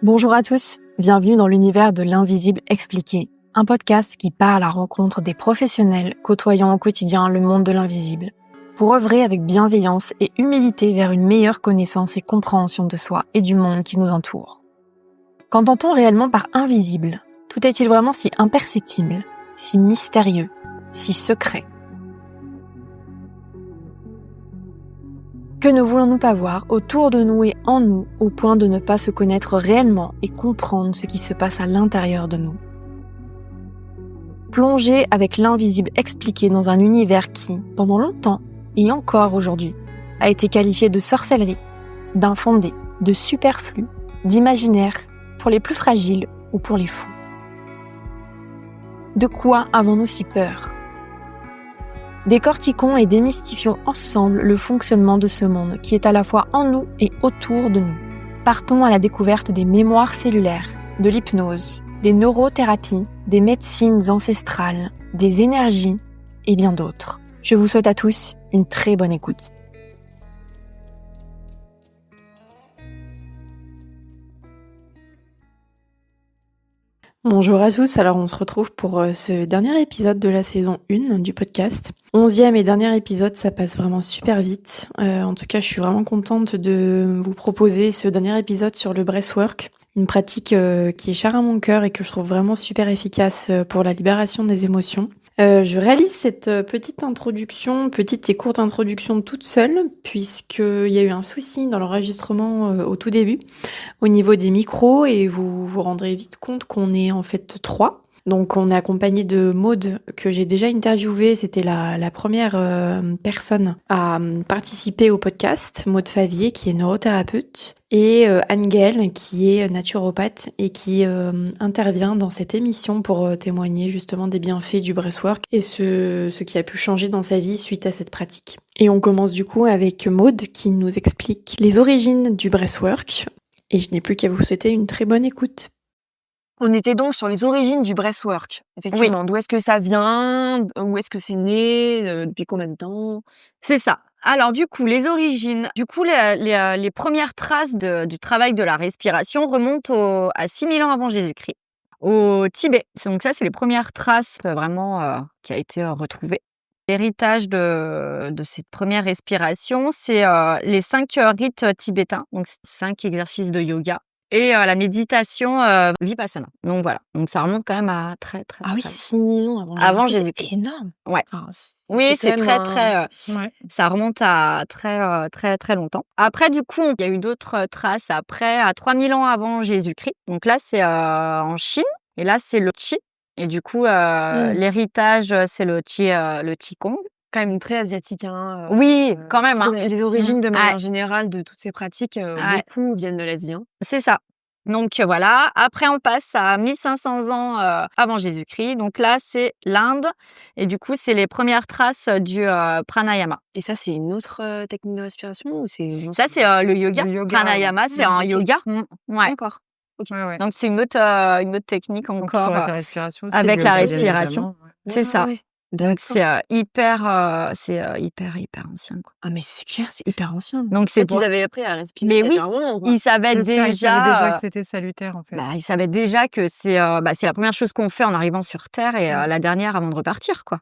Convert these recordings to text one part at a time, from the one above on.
Bonjour à tous, bienvenue dans l'univers de l'invisible expliqué, un podcast qui part à la rencontre des professionnels côtoyant au quotidien le monde de l'invisible, pour œuvrer avec bienveillance et humilité vers une meilleure connaissance et compréhension de soi et du monde qui nous entoure. Qu'entend-on réellement par invisible ? Tout est-il vraiment si imperceptible, si mystérieux, si secret ? Que ne voulons-nous pas voir autour de nous et en nous au point de ne pas se connaître réellement et comprendre ce qui se passe à l'intérieur de nous ? Plonger avec l'invisible expliqué dans un univers qui, pendant longtemps et encore aujourd'hui, a été qualifié de sorcellerie, d'infondé, de superflu, d'imaginaire, pour les plus fragiles ou pour les fous. De quoi avons-nous si peur ? Décortiquons et démystifions ensemble le fonctionnement de ce monde qui est à la fois en nous et autour de nous. Partons à la découverte des mémoires cellulaires, de l'hypnose, des neurothérapies, des médecines ancestrales, des énergies et bien d'autres. Je vous souhaite à tous une très bonne écoute. Bonjour à tous, alors on se retrouve pour ce dernier épisode de la saison 1 du podcast. 11e et dernier épisode, ça passe vraiment super vite. En tout cas, je suis vraiment contente de vous proposer ce dernier épisode sur le breathwork, une pratique qui est chère à mon cœur et que je trouve vraiment super efficace pour la libération des émotions. Je réalise cette petite et courte introduction toute seule, puisqu'il y a eu un souci dans l'enregistrement au tout début, au niveau des micros, et vous vous rendrez vite compte qu'on est en fait 3. Donc on est accompagné de Maude, que j'ai déjà interviewée, c'était la première personne à participer au podcast, Maude Favier, qui est neurothérapeute, et Anne-Gaëlle, qui est naturopathe et qui intervient dans cette émission pour témoigner justement des bienfaits du breathwork et ce qui a pu changer dans sa vie suite à cette pratique. Et on commence du coup avec Maude qui nous explique les origines du breathwork, et je n'ai plus qu'à vous souhaiter une très bonne écoute. On était donc sur les origines du breathwork, effectivement. Oui. D'où est-ce que ça vient ? Où est-ce que c'est né ? Depuis combien de temps ? C'est ça. Alors du coup, les origines, les premières traces du travail de la respiration remontent à 6000 ans avant Jésus-Christ, au Tibet. Donc ça, c'est les premières traces vraiment qui a été retrouvée. L'héritage de cette première respiration, c'est les 5 rites tibétains, donc 5 exercices de yoga. Et la méditation Vipassana. Donc voilà. Donc ça remonte quand même à très très. Ah oui, 6000 ans avant Jésus-Christ. C'est énorme. Ouais. Enfin, oui, c'est très. Ouais. Ça remonte à très très longtemps. Après, du coup, il y a eu d'autres traces après, à 3000 ans avant Jésus-Christ. Donc là, c'est en Chine. Et là, c'est le Qi. Et du coup, l'héritage, c'est le Qigong. Quand même très asiatique, hein. Oui, quand même. Hein. Les origines de manière générale de toutes ces pratiques, beaucoup viennent de l'Asie. Hein. C'est ça. Donc voilà. Après, on passe à 1500 ans avant Jésus-Christ. Donc là, c'est l'Inde. Et du coup, c'est les premières traces du pranayama. Et ça, c'est une autre technique de respiration ou c'est... Ça, c'est le yoga. Pranayama, c'est un yoga. Ouais. D'accord. Okay. Ouais. Donc c'est une autre technique encore. Donc, avec la respiration aussi. Avec la respiration. C'est ça. Ouais. Donc c'est hyper ancien, quoi. Ah mais c'est clair, c'est hyper ancien. Donc c'est ils avaient appris à respirer. Mais oui, ils savaient déjà. Ils savaient déjà que c'était salutaire en fait. Ils savaient déjà que c'est la première chose qu'on fait en arrivant sur Terre et la dernière avant de repartir, quoi.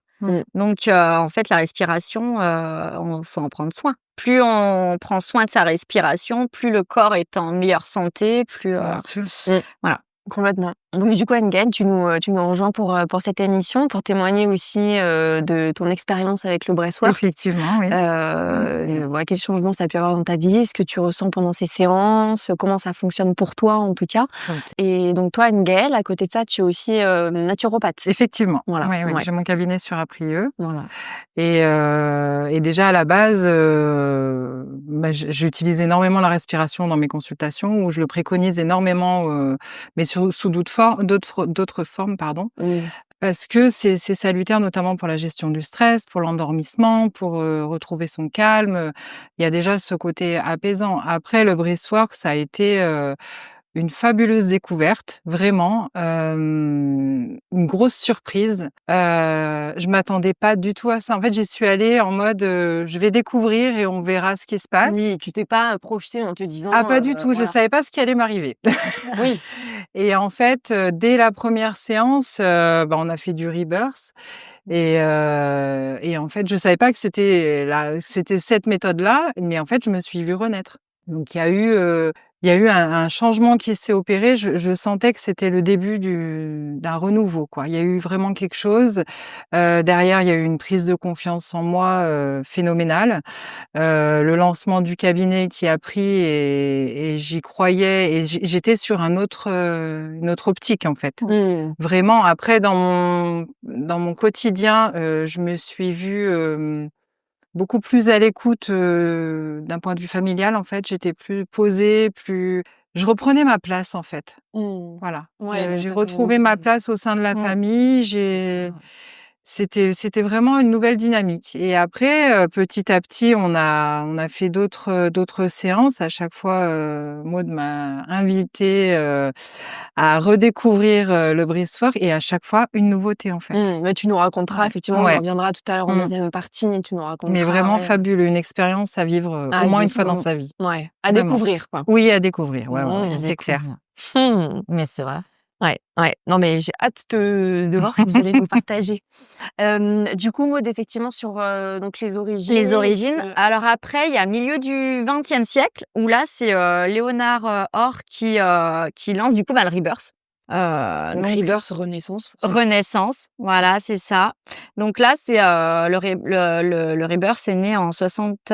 Donc en fait la respiration, faut en prendre soin. Plus on prend soin de sa respiration, plus le corps est en meilleure santé, plus voilà. Complètement. Donc du coup, Anne-Gaëlle, tu nous rejoins pour cette émission, pour témoigner aussi de ton expérience avec le breathwork. Effectivement, oui. Voilà, quel changement ça a pu avoir dans ta vie, ce que tu ressens pendant ces séances, comment ça fonctionne pour toi en tout cas. Oui. Et donc toi, Anne-Gaëlle, à côté de ça, tu es aussi naturopathe. Effectivement. Voilà. Oui. J'ai mon cabinet sur Aprieux. Voilà. Et déjà à la base, j'utilise énormément la respiration dans mes consultations, où je le préconise énormément, mais sous d'autres formes, pardon. Parce que c'est salutaire notamment pour la gestion du stress, pour l'endormissement, pour retrouver son calme. Il y a déjà ce côté apaisant. Après, le breathwork, ça a été une fabuleuse découverte, vraiment, une grosse surprise. Je m'attendais pas du tout à ça. En fait, j'y suis allée en mode, je vais découvrir et on verra ce qui se passe. Oui, tu t'es pas projetée en te disant, Ah pas du tout, je voilà. savais pas ce qui allait m'arriver. Oui. Et en fait, dès la première séance, on a fait du rebirth et en fait, je savais pas que c'était cette méthode-là, mais en fait, je me suis vue renaître. Donc il y a eu un changement qui s'est opéré. Je sentais que c'était le début d'un renouveau, quoi. Il y a eu vraiment quelque chose. Derrière, il y a eu une prise de confiance en moi, phénoménale. Le lancement du cabinet qui a pris et j'y croyais et j'étais sur une autre optique, en fait. Mmh. Vraiment, après dans mon quotidien, je me suis vue, beaucoup plus à l'écoute, d'un point de vue familial, en fait. J'étais plus posée, je reprenais ma place, en fait. Mmh. Voilà. Ouais, donc J'ai tu as quand même retrouvé ma beaucoup place au sein de la Mmh. famille. c'est ça. C'était vraiment une nouvelle dynamique et après, petit à petit, on a fait d'autres séances. À chaque fois, Maud m'a invitée, à redécouvrir, le breathwork et à chaque fois une nouveauté, en fait. Mais tu nous raconteras, Ouais. effectivement, on Ouais. en reviendra tout à l'heure en Mmh. deuxième partie, tu nous raconteras, Mais vraiment ouais, fabuleux, une expérience à vivre, à au moins une vivre, fois dans sa vie. ouais, à Vraiment. découvrir, quoi. Oui, à découvrir, ouais, Mmh. c'est clair. Mais c'est vrai. Ouais, ouais. Non, mais j'ai hâte de voir ce que vous allez nous partager. Du coup, Maud, effectivement, sur donc les origines. Les origines. Alors après, il y a le milieu du XXe siècle où là, c'est Léonard Orr qui lance du coup le rebirth. Donc, Donc Rebirth, Renaissance. Renaissance, voilà, c'est ça. Donc là, c'est le rebirth est né en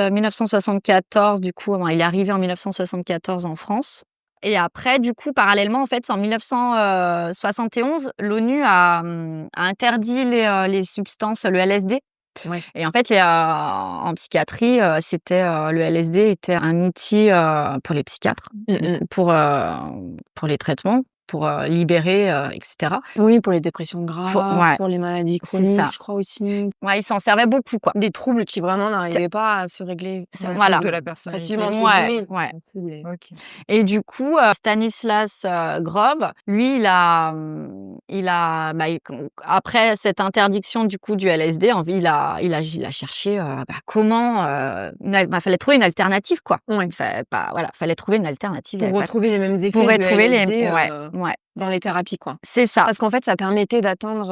1974. Du coup, il est arrivé en 1974 en France. Et après, du coup, parallèlement, en fait, en 1971, l'ONU a interdit les substances, le LSD. Ouais. Et en fait, en psychiatrie, le LSD était un outil pour les psychiatres, pour les traitements, pour libérer, etc. Oui, pour les dépressions graves, Ouais, pour les maladies c'est chroniques, ça. je crois aussi. Ouais, ils s'en servaient beaucoup, quoi. Des troubles qui vraiment n'arrivaient pas à se régler Voilà. De la personnalité. facilement. Ouais, ouais. OK. Et du coup, Stanislas Grof, lui, après cette interdiction du coup du LSD, il a cherché comment, fallait trouver une alternative, quoi. Ouais. Fallait trouver une alternative. Pour retrouver les mêmes effets Pour du retrouver LSD, ouais. dans les thérapies, quoi. C'est ça. Parce qu'en fait, ça permettait d'atteindre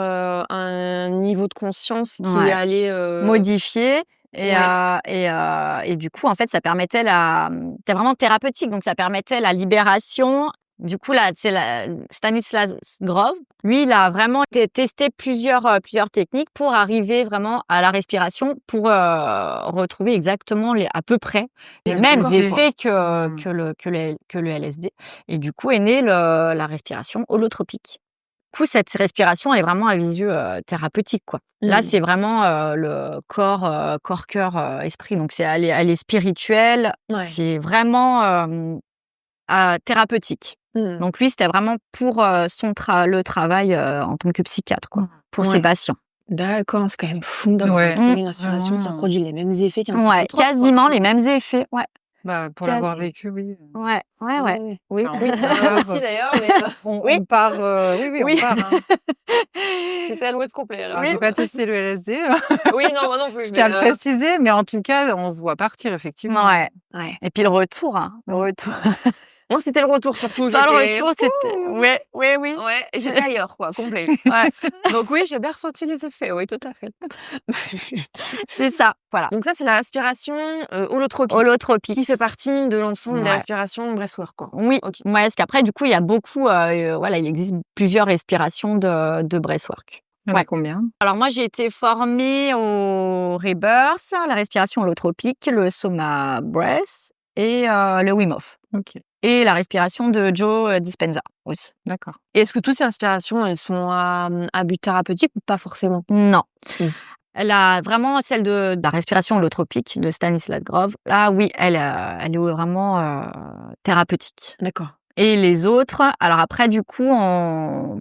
un niveau de conscience qui Ouais. allait Modifié. Et Ouais. du coup, en fait, ça permettait c'était vraiment thérapeutique, donc ça permettait la libération. Du coup, là, c'est Stanislas Grof. Lui, il a vraiment testé plusieurs techniques pour arriver vraiment à la respiration, pour retrouver exactement à peu près les mêmes effets que le LSD. Et du coup, est née la respiration holotropique. Du coup, cette respiration, elle est vraiment à visu thérapeutique, quoi. Là, c'est vraiment le corps, cœur, esprit. Donc, elle est spirituelle. Ouais. C'est vraiment thérapeutique. Donc, lui, c'était vraiment pour le travail en tant que psychiatre, quoi, pour ses patients. D'accord, c'est quand même fou d'avoir trouvé une inspiration qui produit les mêmes effets qu'un Ouais, psychotrope, quasiment les mêmes effets, ouais. Pour l'avoir vécu, oui. Ouais. Oui, Enfin, oui. Aussi d'ailleurs, mais on part, on part, hein. j'étais à l'ouest complet. Alors, j'ai pas testé le LSD, Oui, non, moi non plus. je tiens à le préciser, mais en tout cas, on se voit partir, effectivement. Ouais. Ouais. Et puis le retour. Moi, c'était le retour surtout. Toi, le retour, c'était... Ouais. Ouais, j'étais ailleurs, quoi, complet. Ouais. Donc oui, j'ai bien ressenti les effets, oui, tout à fait. C'est ça, voilà. Donc ça, c'est la respiration holotropique. Qui fait partie de l'ensemble des respirations breathwork, quoi. Oui, Ok. ouais, parce qu'après, du coup, il y a beaucoup... il existe plusieurs respirations de breathwork. Il y en a combien? Alors moi, j'ai été formée au Rebirth, la respiration holotropique, le Soma Breath et le Wim Hof. OK. Et la respiration de Joe Dispenza aussi. D'accord. Et est-ce que toutes ces respirations, elles sont à but thérapeutique ou pas forcément? Non. Mm. Vraiment celle de la respiration holotropique de Stanislas Grof. Là, oui, elle est vraiment thérapeutique. D'accord. Et les autres, alors après, du coup,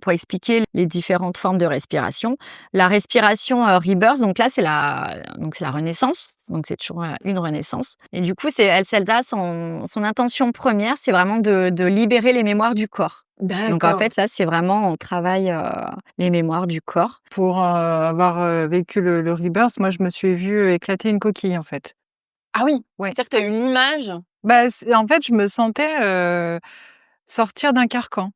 pour expliquer les différentes formes de respiration, la respiration rebirth, donc là, c'est la renaissance. Donc, c'est toujours une renaissance. Et du coup, celle-là, son intention première, c'est vraiment de libérer les mémoires du corps. D'accord. Donc, en fait, là, c'est vraiment, on travaille les mémoires du corps. Pour avoir vécu le rebirth, moi, je me suis vue éclater une coquille, en fait. Ah oui, Ouais. c'est-à-dire que tu as une image. Bah, en fait, je me sentais sortir d'un carcan.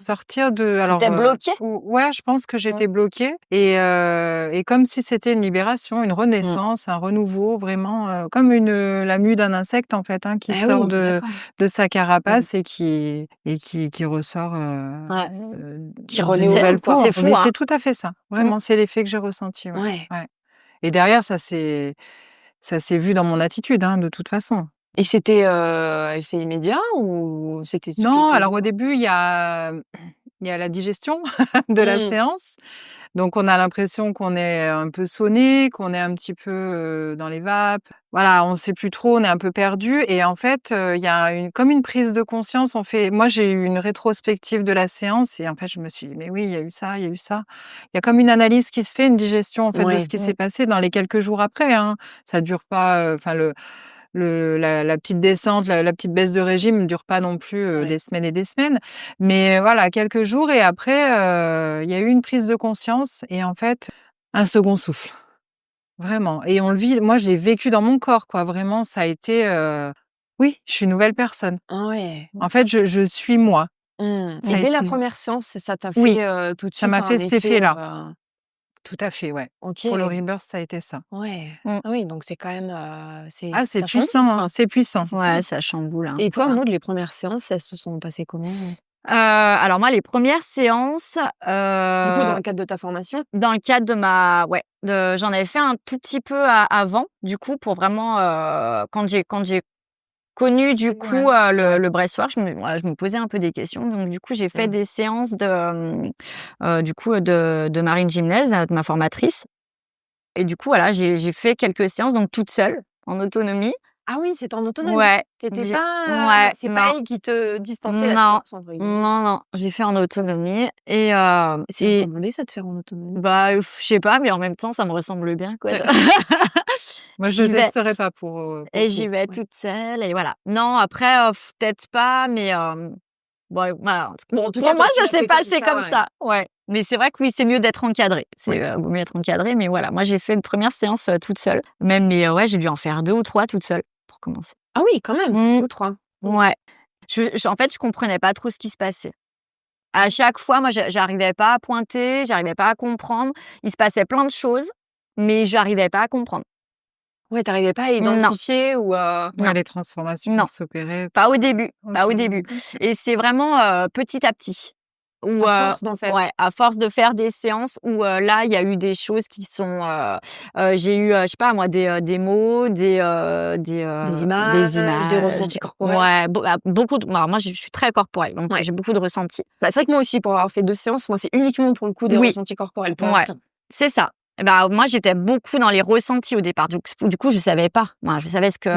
Sortir de... Alors, T'étais bloquée? ouais, je pense que j'étais bloquée. Et comme si c'était une libération, une renaissance, un renouveau, vraiment, comme la mue d'un insecte, en fait, hein, qui sort de sa carapace et qui ressort Qui dans renaît une au nouvelle monde, quoi. peau. C'est fou, Mais hein. c'est tout à fait ça. Vraiment, c'est l'effet que j'ai ressenti. Ouais. Ouais. Et derrière, ça s'est vu dans mon attitude, hein, de toute façon. Et c'était effet immédiat ou c'était sur Non, quelques alors au jours? début, il y a la digestion de la séance. Donc on a l'impression qu'on est un peu sonné, qu'on est un petit peu dans les vapes. Voilà, on sait plus trop, on est un peu perdu. Et en fait, il y a comme une prise de conscience. Moi, j'ai eu une rétrospective de la séance et en fait, je me suis dit, mais oui, il y a eu ça, il y a eu ça. Il y a comme une analyse qui se fait, une digestion en fait de ce qui s'est passé dans les quelques jours après, hein. Ça dure pas, enfin la petite descente, la petite baisse de régime ne dure pas non plus des semaines et des semaines. Mais voilà, quelques jours et après, il y a eu une prise de conscience et en fait, un second souffle. Vraiment. Et on le vit, moi je l'ai vécu dans mon corps, quoi. Vraiment, ça a été, oui, je suis une nouvelle personne. Ah ouais. En fait, je suis moi. Ça Et a dès la été- première séance, ça t'a Oui, fait tout de ça suite m'a un fait cet effet, effet-là. Tout à fait, ouais. OK. Pour le rebirth, ça a été ça. Ouais. Mm. Ah oui, donc c'est quand même, Ah, c'est ça change, puissant, hein, quoi. c'est puissant. Ouais, ça chamboule. Hein. Et toi, Maud, les premières séances, elles se sont passées comment? Alors moi, les premières séances, Du coup, dans le cadre de ta formation? dans le cadre de j'en avais fait un tout petit peu avant, du coup, pour vraiment quand j'ai connu du coup le breathwork, je me posais un peu des questions. Donc du coup, j'ai fait des séances de Marine Gimnez, de ma formatrice. Et du coup, voilà, j'ai fait quelques séances donc toute seule, en autonomie. Ah oui, c'était en autonomie? Ouais. T'étais J'ai- pas ouais, c'est pas non. elle qui te dispensait la Non. séance, entre guillemets? Non, j'ai fait en autonomie et C'est recommandé ça de faire en autonomie? bah, je sais pas, mais en même temps, ça me ressemble bien, quoi. Moi, je J'y vais. testerai pas pour Et le j'y coup. vais toute seule et voilà. Non, après, peut-être pas, mais bon, voilà. Bon, en tout Pour cas, moi, toi, tu ça l'as s'est fait comme passé ça, comme ouais. ça. Ouais. Mais c'est vrai que oui, c'est mieux d'être encadré. Vaut mieux être encadré, mais voilà. Moi, j'ai fait une première séance toute seule. Même, mais ouais, j'ai dû en faire 2 ou 3 toute seule pour commencer. Ah oui, quand même, 2 ou 3. Ouais. En fait, je comprenais pas trop ce qui se passait. À chaque fois, moi, j'arrivais pas à pointer, j'arrivais pas à comprendre. Il se passait plein de choses, mais j'arrivais pas à comprendre. Ouais, t'arrivais pas à identifier ou Ouais, les transformations Non. s'opéraient. Pas au début, pas au Ok. début. Et c'est vraiment petit à petit. Où, à force d'en faire. ouais, à force de faire des séances où là, il y a eu des choses qui sont. J'ai eu, je sais pas moi, des mots, des images, des ressentis corporels. Ouais, beaucoup. Alors, moi, je suis très corporelle, donc j'ai beaucoup de ressentis. Bah, c'est vrai que moi aussi, pour avoir fait 2 séances, moi, c'est uniquement pour le coup des ressentis corporels pour l'instant. C'est ça. Bah, moi, j'étais beaucoup dans les ressentis au départ. Du coup, je savais pas. Moi, je savais ce que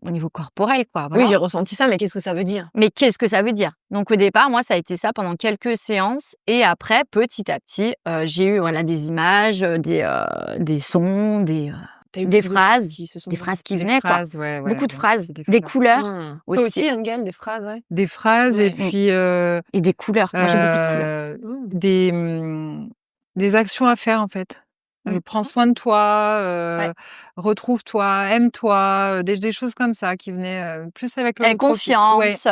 au niveau corporel, quoi. Voilà. Oui, j'ai ressenti ça, mais qu'est-ce que ça veut dire? Mais qu'est-ce que ça veut dire? Donc, au départ, moi, ça a été ça pendant quelques séances. Et après, petit à petit, j'ai eu des images, des sons, des phrases, des phrases qui venaient, quoi. Beaucoup de phrases, des couleurs Toi aussi. aussi, Angel, des phrases, ouais. Des phrases et puis Et des couleurs. Moi, j'ai beaucoup de couleurs. Des actions à faire en fait. Prends soin de toi, retrouve-toi, aime-toi, des choses comme ça qui venaient plus avec le Confiance.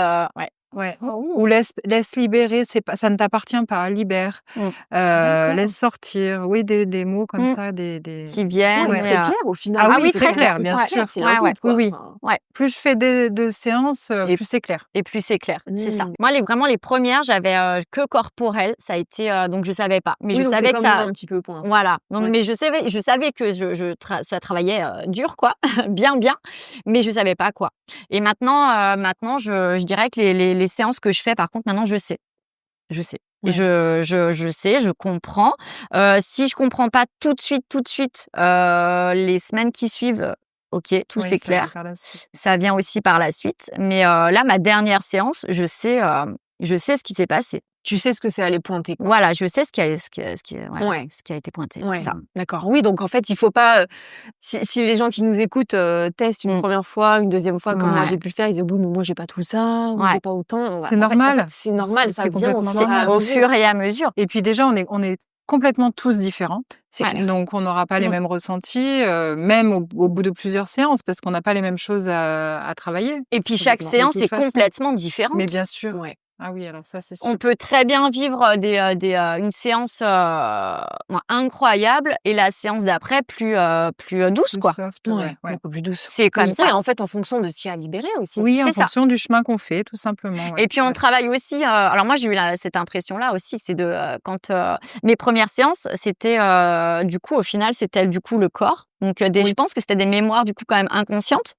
Ouais. Ou laisse libérer, ça ne t'appartient pas, libère. Laisse sortir. Oui, des mots comme ça, qui viennent. Très clair au final. Ah oui, très clair, bien sûr. C'est l'input, quoi. Oui. Enfin, Ouais. Plus je fais de séances, plus c'est clair. Et plus c'est clair, c'est ça. Moi, vraiment les premières, j'avais que corporel. Ça a été donc je savais pas, mais oui, je donc savais c'est que comme ça. moi, un petit peu pour l'instant. Voilà. Donc, mais je savais que ça travaillait dur, quoi, bien, mais je savais pas quoi. Et maintenant, je dirais que les séances que je fais, par contre, maintenant, je sais. Et je sais, je comprends. Si je comprends pas tout de suite, les semaines qui suivent, OK, tout Oui, c'est ça vient clair. par la suite. Ça vient aussi par la suite. Mais là, ma dernière séance, je sais ce qui s'est passé. Tu sais ce que c'est aller pointer, quoi. Voilà, je sais voilà, Ouais. ce qui a été pointé, c'est Ouais, ça. d'accord. Oui, donc en fait, il faut pas, si les gens qui nous écoutent, testent une Mmh. première fois, une deuxième fois, comme moi Ouais. j'ai pu le faire, ils disent: «Oui, mais moi j'ai pas tout ça, ou Ouais. j'ai pas autant». C'est En normal. fait, c'est normal, ça C'est vient au complètement fur et à normal. Au mesure. fur et à mesure. Et puis déjà, on est complètement tous différents. C'est Ouais. clair. Donc on n'aura pas les Mmh. mêmes ressentis, même au bout de plusieurs séances, parce qu'on n'a pas les mêmes choses à travailler, Et puis chaque Complètement. de séance toute est façon. complètement Mais différente. bien sûr. Ouais. Ah oui, alors ça, c'est On sûr. peut très bien vivre une séance incroyable et la séance d'après plus douce, Plus quoi. soft, Ouais, ouais. beaucoup plus douce. C'est comme Oui, ça. en fait, en fonction de ce qui a libéré aussi. Oui, en C'est ça. fonction du chemin qu'on fait, tout simplement, ouais. Et puis on Ouais. travaille aussi. Alors moi j'ai eu cette impression-là aussi, c'est de quand mes premières séances, c'était du coup au final c'était du coup le corps. Donc je pense que c'était des mémoires du coup quand même inconscientes.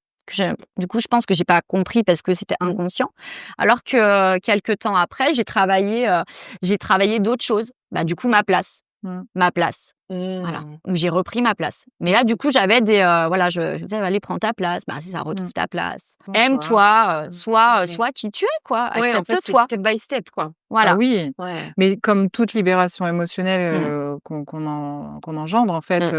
Du coup je pense que j'ai pas compris parce que c'était inconscient. Alors que quelques temps après j'ai travaillé d'autres choses. Bah du coup ma place. Voilà, où j'ai repris ma place. Mais là, du coup, j'avais voilà, je disais, allez, prends ta place. Bah, c'est ça, retrouve ta place. Bon, Aime-toi, sois Ouais. qui tu es, quoi. Ouais, en fait, c'est Accepte-toi. step by step, quoi. Voilà. Ah oui, Ouais. mais comme toute libération émotionnelle qu'on engendre, en fait,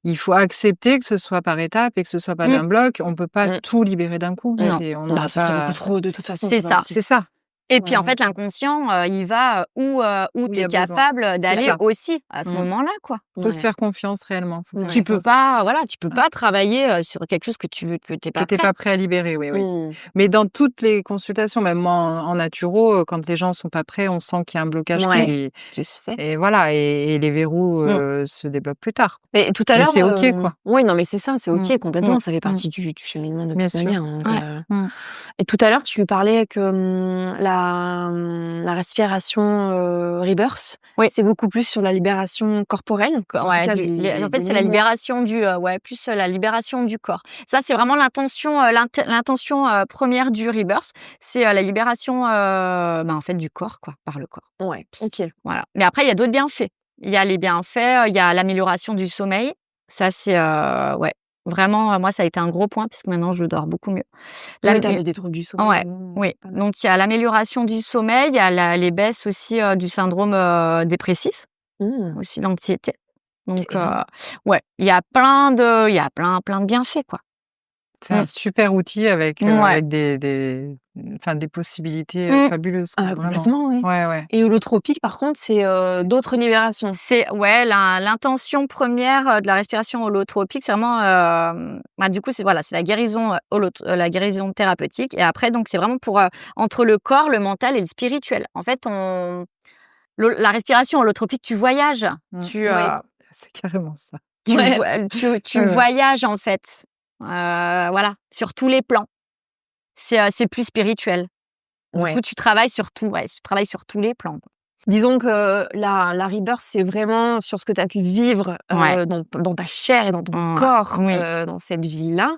il faut accepter que ce soit par étapes et que ce soit pas d'un bloc. On peut pas tout libérer d'un coup. Non. On Bah, n'aura ce serait pas. beaucoup trop, de toute façon. C'est pas ça. possible. C'est ça. Et puis, en Ouais. fait, l'inconscient, il va où il tu y es a besoin. capable d'aller ça. aussi à ce moment-là, quoi. Faut se Ouais. faire confiance réellement. Faut faire Tu peux confiance. pas, voilà, tu peux pas travailler sur quelque chose que t'es Que pas t'es prêt. pas prêt à libérer, oui. Mmh. Mais dans toutes les consultations, même moi en naturo, quand les gens sont pas prêts, on sent qu'il y a un blocage Ouais. Qui se fait. et voilà, et les verrous se débloquent plus tard. Mais tout à Mais l'heure, c'est OK, quoi. oui, non, mais c'est ça, c'est OK complètement. Ça fait Mmh. partie du cheminement de Bien toute sûr. manière. Donc, Ouais. Et tout à l'heure, tu parlais que la respiration rebirth, Oui. c'est beaucoup plus sur la libération corporelle. En tout Ouais, cas, en fait, les c'est la mémoires. libération plus la libération du corps. Ça, c'est vraiment l'intention première du rebirth, c'est la libération, en fait, du corps, quoi, par le corps. Ouais, OK. Voilà. Mais après, il y a d'autres bienfaits. Il y a les bienfaits, il y a l'amélioration du sommeil. Ça, c'est vraiment, moi, ça a été un gros point puisque maintenant, je dors beaucoup mieux. Oui, t'avais des troubles du sommeil. Ouais, oui. Pas mal. Donc, il y a l'amélioration du sommeil, il y a les baisses aussi du syndrome dépressif, Mmh. aussi l'anxiété. Donc, C'est énorme. il y a plein de bienfaits, quoi. C'est un super outil avec Ouais. des possibilités fabuleuses, quoi, Ah, vraiment. complètement, oui. Ouais. Et holotropique, par contre, c'est d'autres libérations. C'est l'intention première de la respiration holotropique, c'est vraiment du coup c'est la guérison la guérison thérapeutique et après donc c'est vraiment pour entre le corps, le mental et le spirituel. En fait, la respiration holotropique, tu voyages, tu C'est carrément ça. tu voyages en fait. Voilà, sur tous les plans. C'est plus spirituel. Du coup, tu travailles sur tout, tu travailles sur tous les plans, quoi. Disons que la rebirth, c'est vraiment sur ce que tu as pu vivre dans ta chair et dans ton corps dans cette vie-là.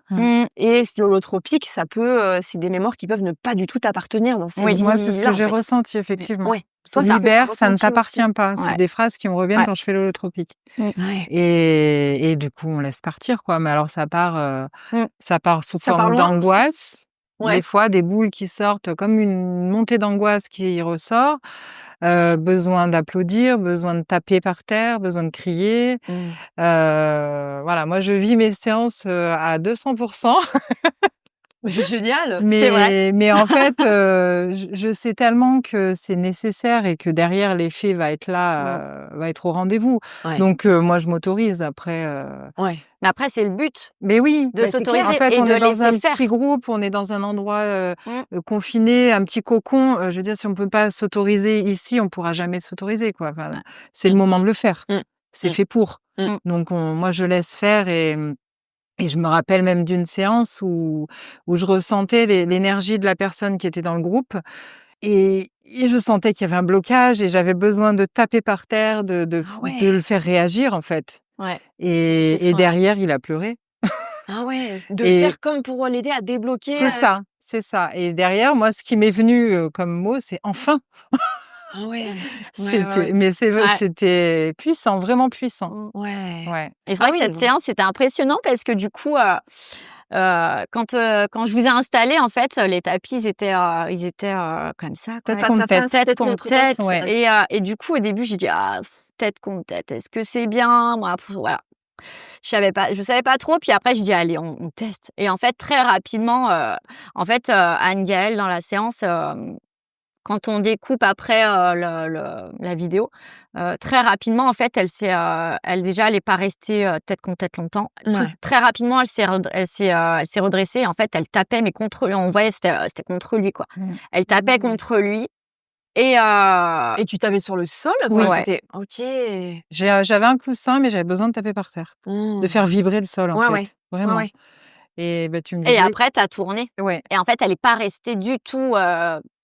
Et l'holotropique, ça peut, c'est des mémoires qui peuvent ne pas du tout t'appartenir dans cette vie-là. Moi, c'est ce que j'ai en fait. ressenti, effectivement. Ouais. Ça libère, ça ne t'appartient pas. C'est des phrases qui me reviennent quand je fais l'holotropique. Ouais. Et du coup, on laisse partir, quoi. Mais alors, ça part sous forme loin. d'angoisse. Ouais. Des fois, des boules qui sortent comme une montée d'angoisse qui ressort. Besoin d'applaudir, besoin de taper par terre, besoin de crier. Voilà, moi, je vis mes séances à 200%. C'est génial. C'est vrai. Mais en fait, je sais tellement que c'est nécessaire et que derrière l'effet va être là, va être au rendez-vous. Ouais. Donc moi, je m'autorise après. Ouais. Mais après, c'est le but. Mais oui, De s'autoriser en fait, et on de est dans laisser un faire. petit groupe, on est dans un endroit confiné, un petit cocon. Je veux dire, si on peut pas s'autoriser ici, on pourra jamais s'autoriser, quoi. Enfin, c'est le moment de le faire. C'est fait pour. Donc moi, je laisse faire et je me rappelle même d'une séance où je ressentais l'énergie de la personne qui était dans le groupe et je sentais qu'il y avait un blocage et j'avais besoin de taper par terre, de le faire réagir, en fait. Ouais. Et derrière, il a pleuré. Ah ouais. De faire comme pour l'aider à débloquer. C'est ça. Et derrière, moi, ce qui m'est venu comme mot, c'est enfin. Ah ouais. Mais c'était puissant, vraiment puissant. Ouais. Et c'est vrai que cette séance, c'était impressionnant parce que du coup, quand je vous ai installé, en fait, les tapis, ils étaient comme ça, quoi. Tête contre tête. Et du coup, au début, j'ai dit, tête contre tête, est-ce que c'est bien? Moi, voilà. Je savais pas trop. Puis après, j'ai dit, allez, on teste. Et en fait, très rapidement, Anne-Gaëlle, dans la séance, quand on découpe après la vidéo, très rapidement, en fait, elle est pas restée tête contre tête longtemps. Très rapidement, elle s'est redressée. En fait, elle tapait, mais contre lui. On voyait, c'était contre lui, quoi. Elle tapait contre lui. Et tu tapais sur le sol? Oui. Ok. J'avais un coussin, mais j'avais besoin de taper par terre, de faire vibrer le sol, en fait. Vraiment. Ouais. Et tu me disais... Et après, t'as tourné. Ouais. Et en fait, elle est pas restée du tout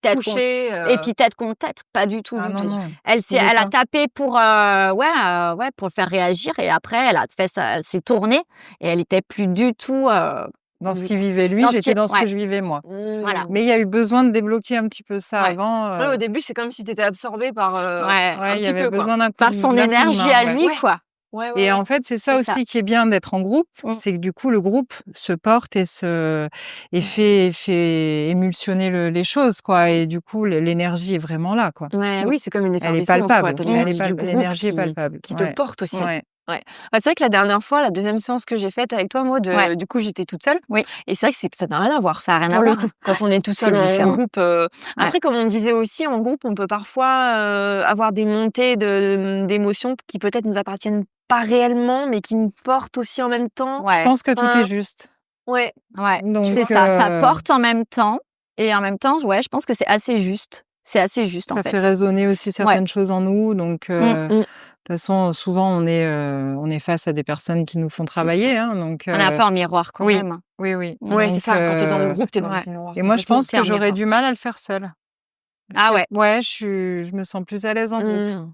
tête couchée. Et puis tête contre tête, pas du tout, du tout. Non. Elle a tapé pour pour le faire réagir. Et après, elle s'est tournée et elle était plus du tout dans ce qu'il vivait lui, j'étais dans ce que je vivais moi. Voilà. Mais il y a eu besoin de débloquer un petit peu ça avant. Au début, c'est comme si tu étais absorbée par il y avait besoin d'un coup, par son énergie à lui, quoi. Et en fait, c'est ça aussi qui est bien d'être en groupe, c'est que du coup, le groupe se porte et fait émulsionner les choses, quoi. Et du coup, l'énergie est vraiment là, quoi. Oui, c'est comme une effervescence. Elle est palpable. L'énergie est palpable. Qui te porte aussi. C'est vrai que la dernière fois, la deuxième séance que j'ai faite avec toi, Maud, du coup, j'étais toute seule. Oui. Et c'est vrai que ça n'a rien à voir. Ça n'a rien à voir. Quand on est tout seul en groupe. Après, comme on disait aussi, en groupe, on peut parfois avoir des montées d'émotions qui peut-être nous appartiennent pas réellement, mais qui nous portent aussi en même temps. Je pense que tout est juste. Donc, c'est ça porte en même temps. Et en même temps, je pense que c'est assez juste. C'est assez juste, en fait. Ça fait résonner aussi certaines choses en nous. Donc, de toute façon, souvent, on est face à des personnes qui nous font travailler. Donc, on est un peu en miroir quand même. Oui. Oui, c'est ça. Quand t'es dans le groupe, t'es dans le miroir. Et moi, je pense que j'aurais du mal à le faire seule. Ouais, je me sens plus à l'aise en groupe.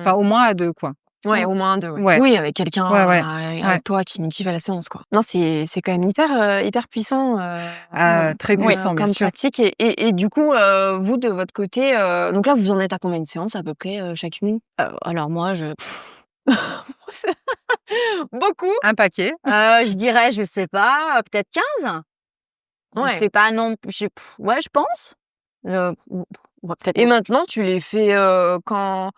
Enfin, au moins à deux, quoi. Au moins deux. Oui, avec quelqu'un avec toi qui fait la séance, quoi. Non, c'est quand même hyper puissant. Très puissant, bien comme sûr. pratique. Et du coup, vous, de votre côté, donc là, vous en êtes à combien de séances à peu près chacune? Alors moi, beaucoup. Un paquet. Je dirais, je sais pas, peut-être 15. C'est pas non. Je pense. Et maintenant, tu les fais quand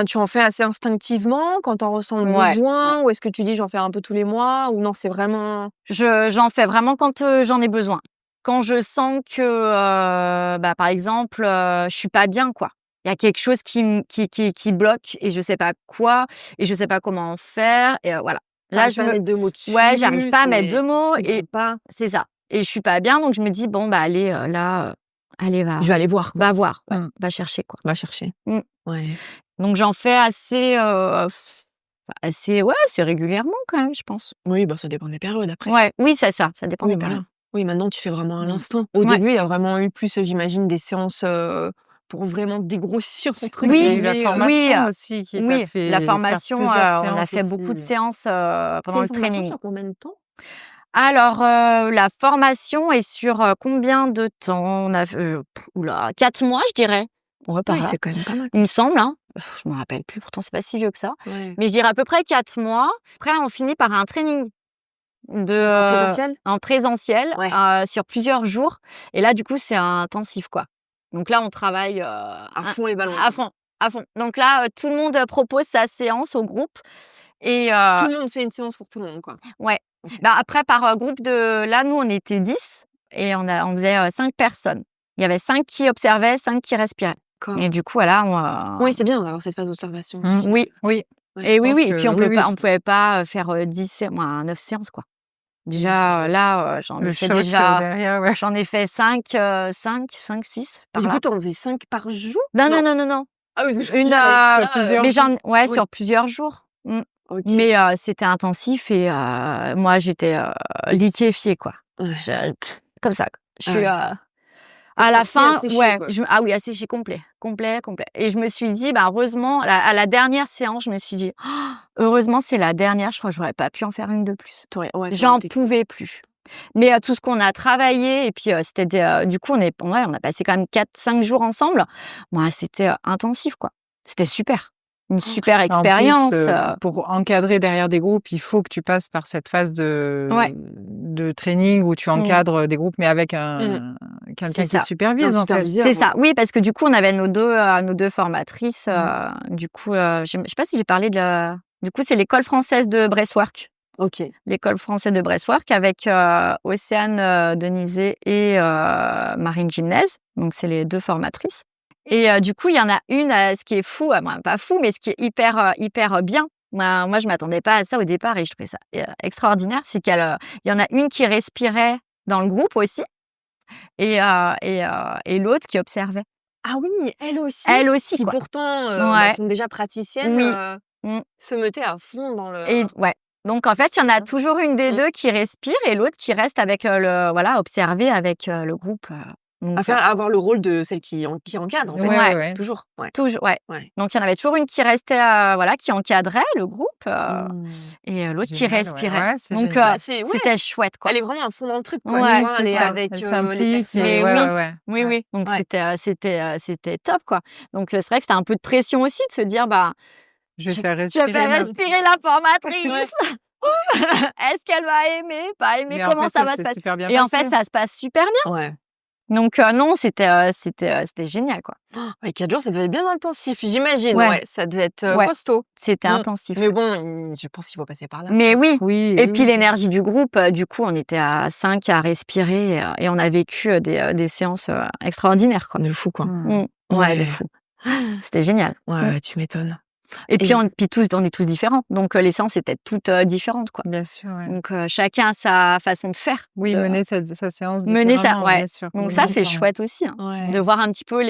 tu en fais assez instinctivement quand t'en ressens le besoin, ou est-ce que tu dis j'en fais un peu tous les mois, ou non, c'est vraiment... J'en fais vraiment quand j'en ai besoin. Quand je sens que, par exemple, je suis pas bien, quoi. Il y a quelque chose qui bloque et je sais pas quoi, et je sais pas comment faire, et voilà. Là, je mettre deux mots dessus. J'arrive pas à mettre deux mots, et pas. C'est ça. Et je suis pas bien, donc je me dis bon, allez, là... Allez, va. Je vais aller voir. Va voir. Va chercher, quoi. Va chercher. Donc, j'en fais assez régulièrement, quand même, je pense. Oui, ça dépend des périodes, après. Oui, c'est ça. Ça dépend des périodes. Oui, maintenant, tu fais vraiment à l'instant. Au début, il y a vraiment eu plus, j'imagine, des séances pour vraiment dégrossir son truc. Il y a eu la formation aussi qui t'a fait la formation, on a fait aussi. beaucoup de séances pendant le training. Sur combien de temps? Alors, la formation est sur combien de temps? On a 4 mois, je dirais. C'est quand même pas mal. Il me semble, hein. Je me rappelle plus, pourtant c'est pas si vieux que ça. Mais je dirais à peu près 4 mois. Après, on finit par un training en présentiel sur plusieurs jours. Et là, du coup, c'est intensif, quoi. Donc là, on travaille à fond les ballons. À fond. Donc là, tout le monde propose sa séance au groupe. Et tout le monde fait une séance pour tout le monde, quoi. Ouais. Après, par groupe là, nous, on était 10 et on faisait 5 personnes. Il y avait 5 qui observaient, 5 qui respiraient. Et du coup, voilà, oui, c'est bien d'avoir cette phase d'observation. Oui. Et oui. Et puis, on pouvait pas faire 9 séances, quoi. Déjà, là, j'en ai fait derrière, j'en ai fait 5, 6 par là. Du coup, t'en faisais 5 par jour? Non. Ah oui, sur plusieurs jours. Okay. Mais c'était intensif et moi j'étais liquéfiée, quoi. Comme ça. Je suis à la fin, asséchée complet. Et je me suis dit, heureusement, à la dernière séance, je me suis dit, heureusement c'est la dernière. Je crois que j'aurais pas pu en faire une de plus. J'en pouvais plus. Mais tout ce qu'on a travaillé, et puis c'était du coup, on a passé quand même 4-5 jours ensemble. Moi, c'était intensif, quoi. C'était super. Une super expérience. En plus, pour encadrer derrière des groupes, il faut que tu passes par cette phase de training où tu encadres des groupes, mais avec quelqu'un qui supervise, en fait. C'est ça. Oui, parce que du coup, on avait nos deux formatrices. Du coup, je sais pas si j'ai parlé du coup, c'est l'école française de Breathwork. Ok. L'école française de Breathwork avec Océane Denizé et Marine Gimnez. Donc, c'est les deux formatrices. Et du coup, il y en a une, ce qui est fou, pas fou, mais ce qui est hyper bien. Moi, je m'attendais pas à ça au départ et je trouvais ça extraordinaire. C'est qu'il y en a une qui respirait dans le groupe aussi et l'autre qui observait. Ah oui, elle aussi. Elle aussi, qui quoi. pourtant sont déjà praticiennes, se mettaient à fond dans le. Et donc en fait, il y en a toujours une des deux qui respire et l'autre qui reste avec observer avec le groupe. Avoir le rôle de celle qui encadre, en fait. Ouais. Toujours. Ouais. Toujours, ouais. Donc, il y en avait toujours une qui restait, qui encadrait le groupe, et l'autre qui respirait. Ouais, donc, c'était chouette, quoi. Elle est vraiment à fond dans le truc, quoi. Ouais, elle est avec elle s'implique. Oui. Donc, c'était top, quoi. Donc, c'est vrai que c'était un peu de pression aussi de se dire, je vais faire respirer la formatrice. Est-ce qu'elle va aimer, pas aimer, comment ça va se passer? Et en fait, ça se passe super bien. Ouais. Donc non, c'était génial, quoi. Oh, 4 jours, ça devait être bien intensif, j'imagine. Ouais, ça devait être costaud. C'était intensif. Mais bon, je pense qu'il faut passer par là. Mais oui. Et puis l'énergie du groupe, du coup, on était à 5 à respirer et on a vécu des séances extraordinaires, quoi. De fou, quoi. Ouais, de fou. C'était génial. Ouais, tu m'étonnes. Et puis on est tous différents, donc les séances étaient toutes différentes, quoi. Bien sûr. Ouais. Donc chacun a sa façon de faire. Oui, mener sa séance. Mener ça, bien sûr. Donc ça, c'est chouette aussi, de voir un petit peu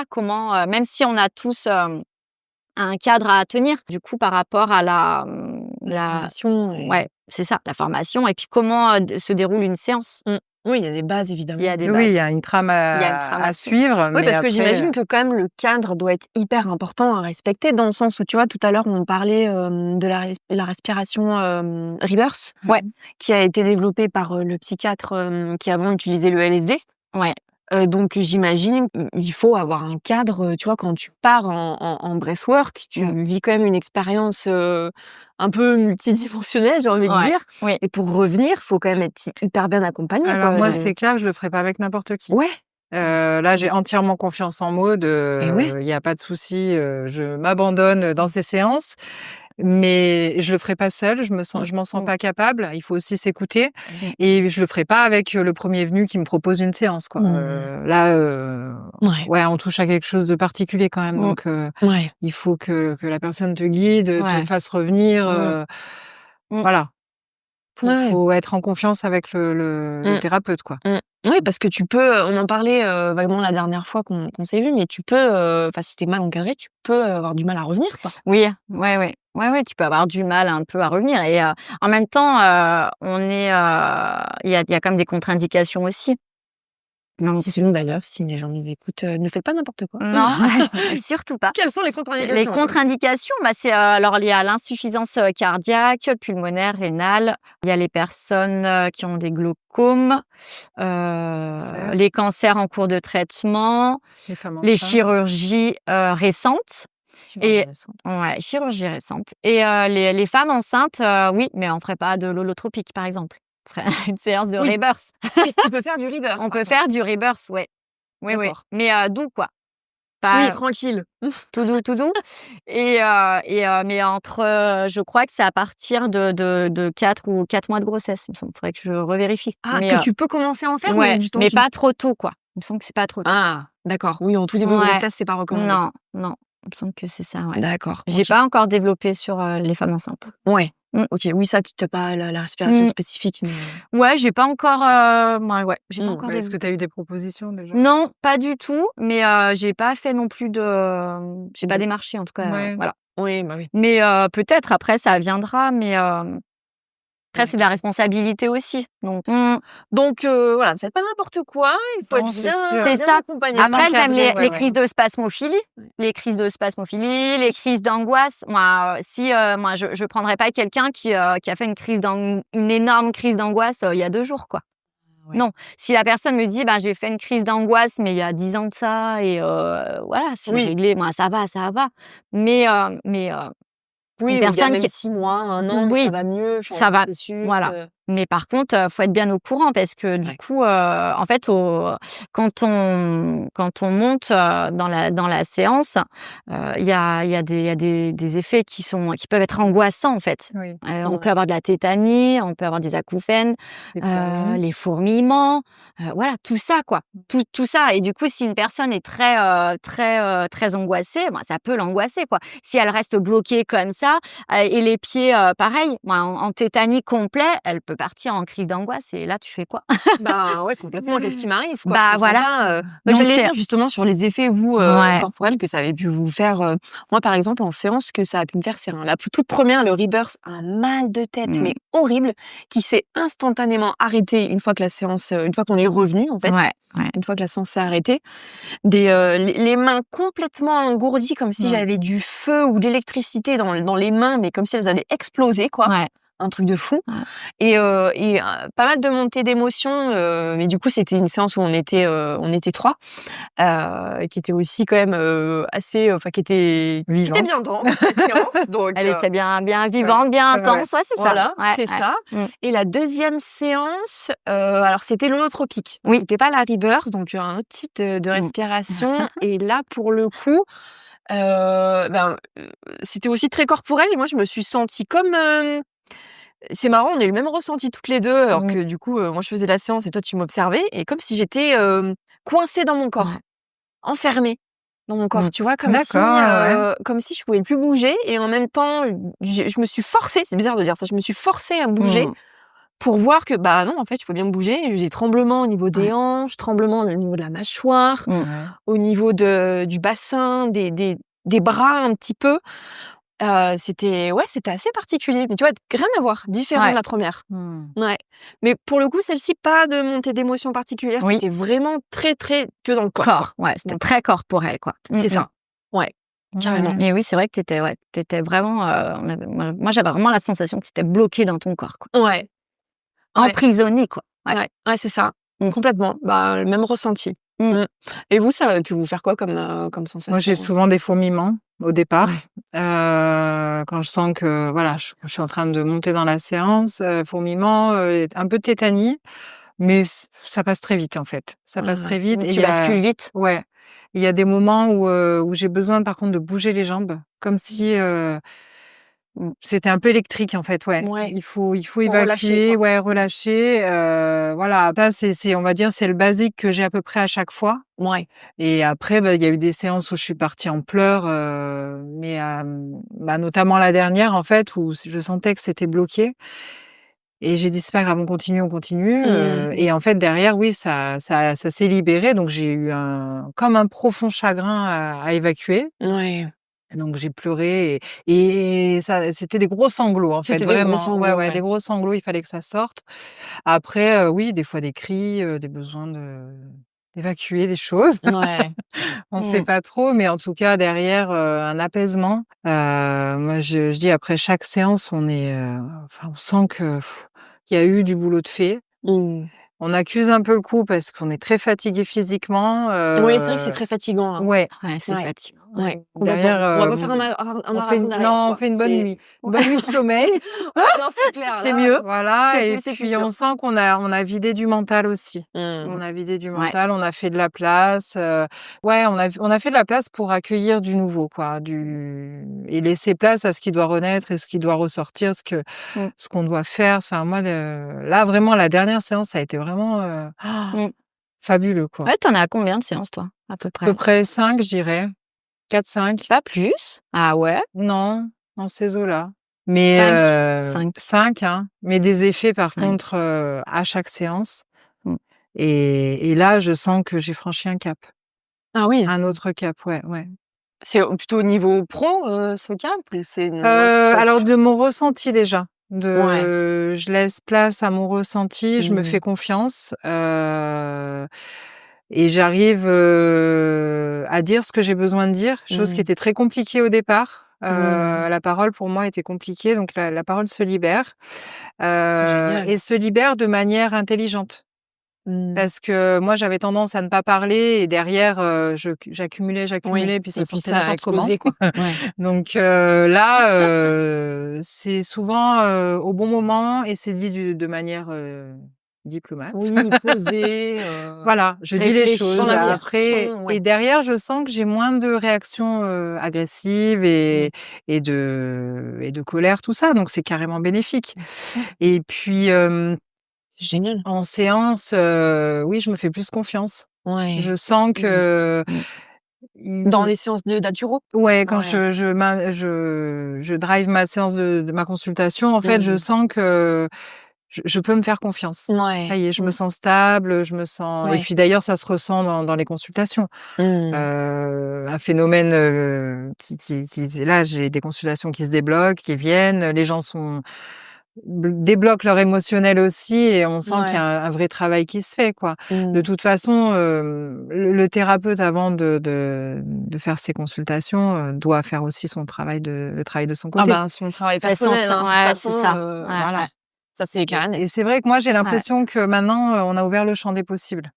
comment, même si on a tous un cadre à tenir, du coup par rapport à la formation. Ouais, c'est ça, la formation, et puis comment se déroule une séance. Oui, il y a des bases, évidemment. Oui, il y a une trame à suivre. Oui, parce que j'imagine que quand même le cadre doit être hyper important à respecter, dans le sens où, tu vois, tout à l'heure, on parlait de la respiration Rebirth, qui a été développée par le psychiatre qui avant utilisait le LSD. Ouais. Donc j'imagine qu'il faut avoir un cadre, tu vois, quand tu pars en breathwork, tu vis quand même une expérience un peu multidimensionnelle, j'ai envie de dire. Oui. Et pour revenir, faut quand même être hyper bien accompagné. Alors moi, c'est clair que je le ferai pas avec n'importe qui. Ouais. Là, j'ai entièrement confiance en Maud. Il y a pas de souci. Je m'abandonne dans ces séances. Mais je le ferai pas seule, je m'en sens pas capable. Il faut aussi s'écouter, et je le ferai pas avec le premier venu qui me propose une séance, quoi. On touche à quelque chose de particulier quand même, donc il faut que la personne te guide, te fasse revenir. Voilà. Faut être en confiance avec le thérapeute, quoi. Oui, parce que tu peux, on en parlait vaguement la dernière fois qu'on s'est vu, mais tu peux, si t'es mal encadré, tu peux avoir du mal à revenir, quoi. Oui, tu peux avoir du mal un peu à revenir, et en même temps, il y a quand même des contre-indications aussi. Non, sinon d'ailleurs, si les gens nous écoutent, ne faites pas n'importe quoi. Non, surtout pas. Quelles sont les contre-indications? Les contre-indications, c'est alors il y a l'insuffisance cardiaque, pulmonaire, rénale. Il y a les personnes qui ont des glaucomes, les cancers en cours de traitement, les chirurgies récentes. Chirurgie récente. Et les femmes enceintes, oui, mais on ferait pas de l'holotropique, par exemple. Une séance de Rebirth. Tu peux faire du Rebirth. On peut faire du Rebirth, oui. Mais doux, quoi. Oui, tranquille. Tout doux. Et mais je crois que c'est à partir de 4 mois de grossesse. Il me semble. Faudrait que je revérifie. Que tu peux commencer à en faire, mais pas trop tôt, quoi. Il me semble que c'est pas trop tôt. Ah, d'accord. Oui, en tout début de grossesse, c'est pas recommandé. Non. Il me semble que c'est ça, ouais. D'accord. J'ai pas encore développé sur les femmes enceintes. Ouais. Ok, oui, ça, tu n'as pas la respiration spécifique. Mais... Ouais, j'ai pas encore. J'ai pas encore. Est-ce que tu as eu des propositions déjà? Non, pas du tout. Mais j'ai pas fait non plus j'ai pas démarché, en tout cas. Voilà. Oui, bah oui. Mais peut-être après ça viendra, mais Après, c'est de la responsabilité aussi. Donc, voilà, faites pas n'importe quoi. Il faut être c'est ça. accompagné. Après, même les crises de spasmophilie, les crises d'angoisse. Moi, je prendrais pas quelqu'un qui a fait une énorme crise d'angoisse il y a 2 jours, quoi. Ouais. Non, si la personne me dit j'ai fait une crise d'angoisse mais il y a 10 ans de ça et voilà, c'est réglé, ça va. Mais une personne même 6 mois, 1 an, ça va mieux, ça va. Voilà. Mais par contre, faut être bien au courant parce que du coup, en fait, quand on monte dans la séance, il y a des effets qui peuvent être angoissants en fait. Oui. On peut avoir de la tétanie, on peut avoir des acouphènes, les fourmillements, voilà, tout ça quoi. Tout ça. Et du coup, si une personne est très angoissée, ça peut l'angoisser quoi. Si elle reste bloquée comme ça et les pieds pareil, en tétanie complet, elle peut partir en crise d'angoisse et là tu fais quoi? Ouais, complètement. Qu'est-ce qui m'arrive quoi? Voilà. J'allais dire justement sur les effets corporels que ça avait pu vous faire. Moi par exemple en séance, ce que ça a pu me faire, c'est la toute première, le rebirth, un mal de tête mais horrible qui s'est instantanément arrêté une fois qu'on est revenu en fait. Une fois que la séance s'est arrêtée, les mains complètement engourdies comme si j'avais du feu ou de l'électricité dans les mains, mais comme si elles allaient exploser quoi. Un truc de fou. Et pas mal de montées d'émotions, mais du coup c'était une séance où on était 3, qui était aussi quand même assez, qui était bien dense cette séance. Donc elle était bien vivante, bien intense. Ouais, c'est voilà, ça. C'est ça. Et la deuxième séance, alors c'était l'holotropique. C'était pas la rebirth, donc un autre type de respiration. Et là pour le coup, c'était aussi très corporel et moi je me suis sentie comme c'est marrant, on a eu le même ressenti toutes les deux, alors que du coup, moi je faisais la séance et toi tu m'observais, et comme si j'étais coincée dans mon corps, enfermée dans mon corps, tu vois, comme si je pouvais plus bouger, et en même temps, je me suis forcée, c'est bizarre de dire ça, je me suis forcée à bouger pour voir que non, en fait, je peux bien bouger. J'ai des tremblements au niveau des hanches, tremblements au niveau de la mâchoire, au niveau du bassin, des bras un petit peu. C'était assez particulier, mais tu vois, rien à voir, différent de la première. Mais pour le coup, celle-ci, pas de montée d'émotions particulière, c'était vraiment très très que dans le corps. C'était très corporel quoi. C'est ça. Carrément. Et oui, c'est vrai que t'étais vraiment moi j'avais vraiment la sensation que t'étais bloquée dans ton corps quoi. Emprisonnée quoi. Ouais, c'est ça. Complètement. Le même ressenti. Et vous, ça a pu vous faire quoi comme sensation? Moi, j'ai souvent des fourmillements au départ. Quand je sens que je suis en train de monter dans la séance, fourmillements, un peu de tétanie, mais ça passe très vite en fait. Ça passe très vite. Et tu bascules vite. Ouais. Il y a des moments où j'ai besoin par contre de bouger les jambes, comme si c'était un peu électrique en fait. Il faut évacuer, relâcher. Voilà. Ça c'est on va dire c'est le basique que j'ai à peu près à chaque fois. Et après il y a eu des séances où je suis partie en pleurs, mais notamment la dernière en fait où je sentais que c'était bloqué. Et j'ai dit c'est pas grave, on continue. Et en fait derrière ça s'est libéré, donc j'ai eu comme un profond chagrin à évacuer. Donc j'ai pleuré et ça c'était des gros sanglots en fait, vraiment. Gros sanglots, des gros sanglots, il fallait que ça sorte. Après des fois des cris, des besoins d'évacuer des choses. On sait pas trop, mais en tout cas derrière un apaisement. Moi je dis après chaque séance, on sent que qu'il y a eu du boulot de fait. On accuse un peu le coup parce qu'on est très fatigué physiquement. Oui, c'est vrai que c'est très fatigant. C'est fatigant. Derrière, on va pas faire on fait une bonne nuit. Une bonne nuit de sommeil. Non, c'est clair. C'est mieux. Voilà. Et puis, on sent qu'on a vidé du mental aussi. On a vidé du mental, on a fait de la place. On a fait de la place pour accueillir du nouveau, quoi. Et laisser place à ce qui doit renaître et ce qui doit ressortir, ce qu'on doit faire. Enfin, moi, là, vraiment, la dernière séance, ça a été vraiment fabuleux, quoi. Ouais, t'en as combien de séances, toi, à peu près? À peu près 5, je dirais. 4-5. Pas plus? Ah ouais? Non, dans ces eaux-là. Mais 5, hein. Mais des effets par contre à chaque séance. Et là, je sens que j'ai franchi un cap. Ah oui. Un autre cap, ouais. C'est plutôt au niveau pro, ce cap, ou c'est alors de mon ressenti déjà. Je laisse place à mon ressenti, je me fais confiance, et j'arrive, à dire ce que j'ai besoin de dire, chose qui était très compliquée au départ. La parole pour moi était compliquée, donc la parole se libère, et se libère de manière intelligente. Parce que moi, j'avais tendance à ne pas parler et derrière, j'accumulais, puis ça sortait n'importe comment. Quoi. Donc là, c'est souvent, au bon moment et c'est dit de manière, diplomate. Oui, posée, Voilà, je dis les choses après ouais. et derrière, je sens que j'ai moins de réactions, agressives et de colère, tout ça, donc c'est carrément bénéfique. Et puis, génial. en séance, oui, je me fais plus confiance. Ouais. Je sens que Dans les séances de naturo? Ouais, quand je drive ma séance de ma consultation, en fait, je sens que je peux me faire confiance. Ouais. Ça y est, je me sens stable, je me sens et puis d'ailleurs, ça se ressent dans les consultations. Un phénomène, qui là, j'ai des consultations qui se débloquent, qui viennent, les gens débloquent leur émotionnel aussi et on sent qu'il y a un vrai travail qui se fait, quoi. De toute façon, le thérapeute avant de faire ses consultations, doit faire aussi son travail le travail de son côté. Son travail personnel, sentir, de toute façon, c'est ça. voilà. Ça, c'est carré. Et c'est vrai que moi, j'ai l'impression que maintenant, on a ouvert le champ des possibles.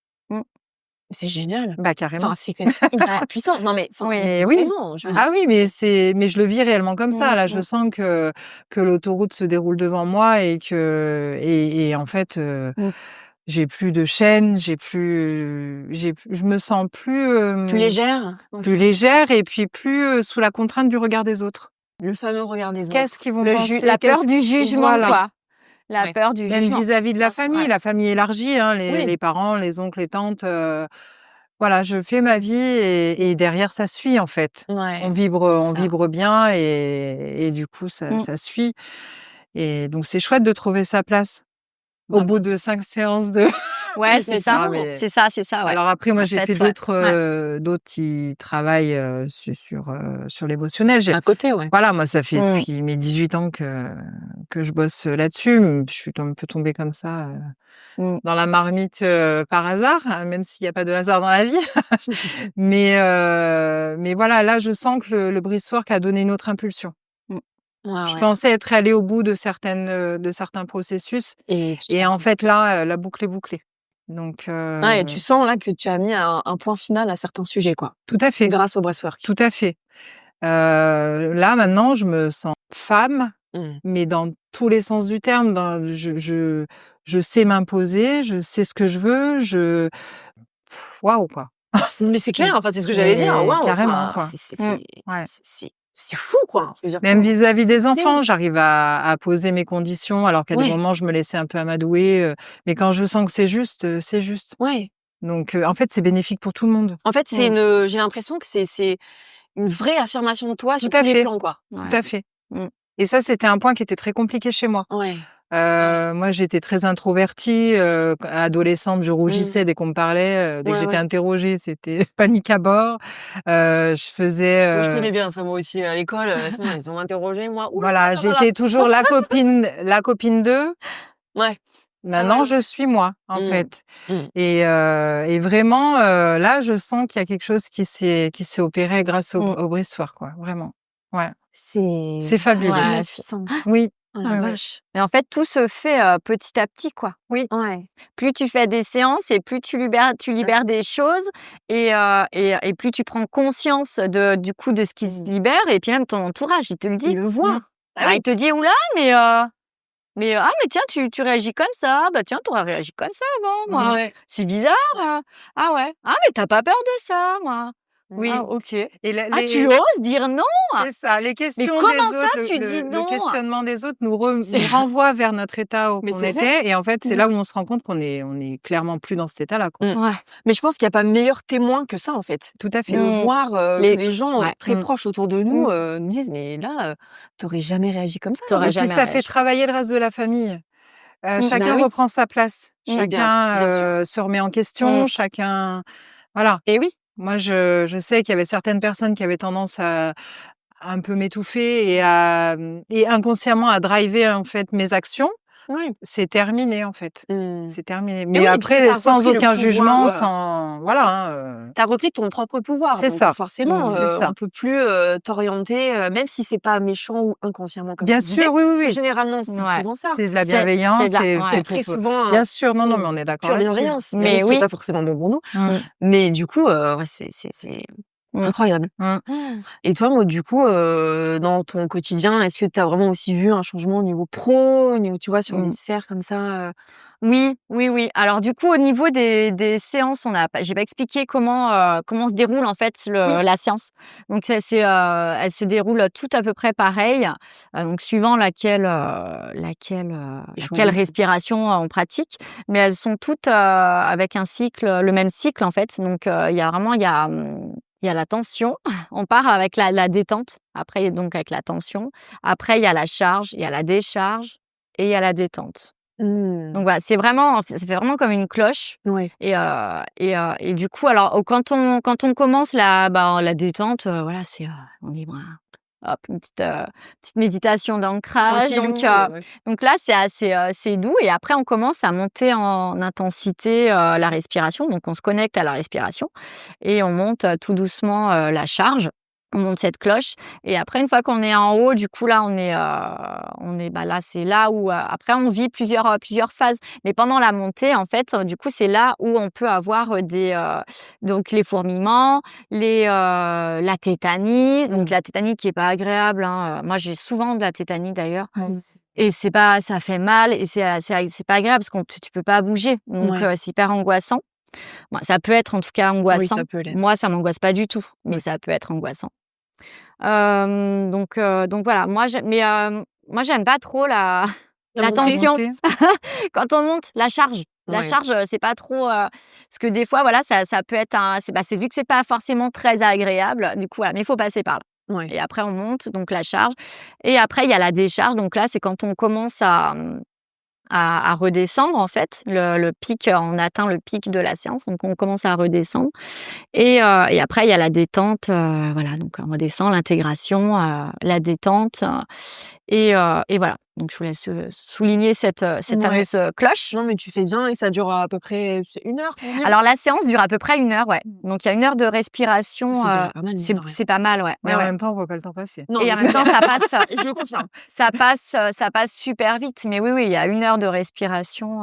C'est génial. Bah, carrément. C'est hyper puissant. Non, mais Mais oui. vraiment, je veux dire. Ah oui, mais je le vis réellement comme ça. Là, je sens que l'autoroute se déroule devant moi et en fait, j'ai plus de chaîne, je me sens plus Plus légère? plus légère et puis plus, sous la contrainte du regard des autres. Le fameux regard des autres. Qu'est-ce qu'ils vont penser? La peur du jugement, Voilà. quoi. La peur du Même jugement. vis-à-vis de la famille, la famille élargie, hein, Oui. les parents, les oncles, les tantes, voilà, je fais ma vie et derrière ça suit en fait. Ouais. On vibre bien et du coup ça suit et donc c'est chouette de trouver sa place. Au bout de 5 séances de Ouais, c'est ça, mais c'est ça, ouais. alors après moi En j'ai fait, fait d'autres qui travaillent, sur l'émotionnel. À côté, ouais. Voilà, moi ça fait depuis mes 18 ans que je bosse là-dessus. Je suis un peu tombée comme ça, dans la marmite, par hasard, hein, même s'il y a pas de hasard dans la vie. Mais voilà, là je sens que le breathwork a donné une autre impulsion. Je pensais être allée au bout de certains processus et en fait là, la boucle est bouclée. Donc et tu sens là que tu as mis un point final à certains sujets, quoi. Tout à fait. Grâce au breathwork. Tout à fait. Là maintenant, je me sens femme, mais dans tous les sens du terme. Je sais m'imposer, je sais ce que je veux, waouh quoi. Mais c'est clair, c'est ce que j'allais dire. Waouh, carrément quoi. C'est fou, quoi. Je veux dire, même vis-à-vis des enfants, j'arrive à poser mes conditions, alors qu'à des moments je me laissais un peu amadouer, mais quand je sens que c'est juste, c'est juste. Ouais. Donc en fait, c'est bénéfique pour tout le monde. En fait, j'ai l'impression que c'est une vraie affirmation de toi sur tous les plans, quoi. Tout à fait. Et ça, c'était un point qui était très compliqué chez moi. Ouais. Moi, j'étais très introvertie. Adolescente, je rougissais dès qu'on me parlait. Dès que j'étais interrogée, c'était panique à bord. Je faisais. Moi, je connais bien ça, moi aussi à l'école. Ils ont interrogé moi. Voilà, j'étais toujours la copine d'eux. Ouais. Maintenant, je suis moi, en fait. Et vraiment, là, je sens qu'il y a quelque chose qui s'est opéré grâce au breathwork, quoi. Vraiment. Ouais. C'est fabuleux. Ouais, oui. Oh la vache. Mais en fait, tout se fait petit à petit, quoi. Oui. Ouais. Plus tu fais des séances et plus tu libères des choses et plus tu prends conscience du coup de ce qui se libère et puis même ton entourage, il te le dit. Il le voit. Il te dit oula, mais tiens, tu réagis comme ça. Bah tiens, t'aurais réagi comme ça avant, moi. Ouais. C'est bizarre. Ah ouais. Ah mais t'as pas peur de ça, moi. Oui. Ah, ok. Et tu oses dire non? C'est ça. Les questions Mais comment des ça, autres, tu dis non? le questionnement des autres nous renvoie vers notre état où on était. Et en fait, c'est là où on se rend compte qu'on est clairement plus dans cet état-là, quoi. Ouais. Mais je pense qu'il n'y a pas meilleur témoin que ça, en fait. Tout à fait. De voir que les gens très proches autour de nous nous disent, mais là, t'aurais jamais réagi comme ça. Et puis ça fait travailler le reste de la famille. Chacun reprend sa place. Chacun se remet en question. Chacun, voilà. Et oui. Moi, je sais qu'il y avait certaines personnes qui avaient tendance à un peu m'étouffer et inconsciemment à driver en fait mes actions, c'est terminé en fait. C'est terminé. Mais après, sans aucun jugement, sans t'as repris ton propre pouvoir. C'est donc ça. Forcément, on peut plus t'orienter, même si c'est pas méchant ou inconsciemment. Comme Bien tu sûr, disais, oui. parce que généralement, c'est souvent ça. C'est de la bienveillance. C'est très souvent. Bien sûr, non, mais on est d'accord Pure là-dessus. bienveillance, mais c'est pas forcément bon pour nous. Mais du coup, c'est incroyable. Et toi, Maud, du coup, dans ton quotidien, est-ce que tu as vraiment aussi vu un changement au niveau pro, au niveau, tu vois, sur les sphères comme ça Oui. Alors du coup, au niveau des séances, j'ai pas expliqué comment se déroule en fait la séance. Donc elle se déroule tout à peu près pareil. Donc suivant laquelle respiration on pratique, mais elles sont toutes avec le même cycle en fait. Donc il y a la tension. On part avec la détente. Après, donc avec la tension. Après, il y a la charge, il y a la décharge et il y a la détente. Donc voilà, ça fait vraiment comme une cloche. Et du coup, alors quand on commence la détente, voilà, on est hop, une petite méditation d'ancrage. Donc là, c'est assez doux. Et après, on commence à monter en intensité la respiration. Donc on se connecte à la respiration et on monte tout doucement la charge. On monte cette cloche et après une fois qu'on est en haut, du coup là on est là, c'est là où après on vit plusieurs phases. Mais pendant la montée en fait, du coup c'est là où on peut avoir donc les fourmillements, la tétanie. Donc la tétanie qui est pas agréable. Moi j'ai souvent de la tétanie d'ailleurs. Et ça fait mal et c'est pas agréable parce que tu peux pas bouger. Donc c'est hyper angoissant. Bon, ça peut être en tout cas angoissant. Oui, ça peut l'être. Moi, ça m'angoisse pas du tout, mais ça peut être angoissant. Donc voilà. Moi, j'aime pas trop la tension. Quand on monte, la charge. La charge, c'est pas trop. Parce que des fois, voilà, ça peut être c'est vu que c'est pas forcément très agréable. Du coup, voilà, mais il faut passer par là. Et après, on monte, donc la charge. Et après, il y a la décharge. Donc là, c'est quand on commence à redescendre en fait, le pic, on atteint le pic de la séance, donc on commence à redescendre et après il y a la détente, voilà, donc on redescend, l'intégration, la détente et voilà. Donc je voulais souligner cette fameuse cloche. Non mais tu fais bien et ça dure à peu près 1 heure. Alors la séance dure à peu près 1 heure, donc il y a 1 heure de respiration. C'est pas mal, Mais en même temps on voit pas le temps passer. Non, et en même temps ça passe. Je le confirme. Ça passe super vite. Mais oui, il y a 1 heure de respiration.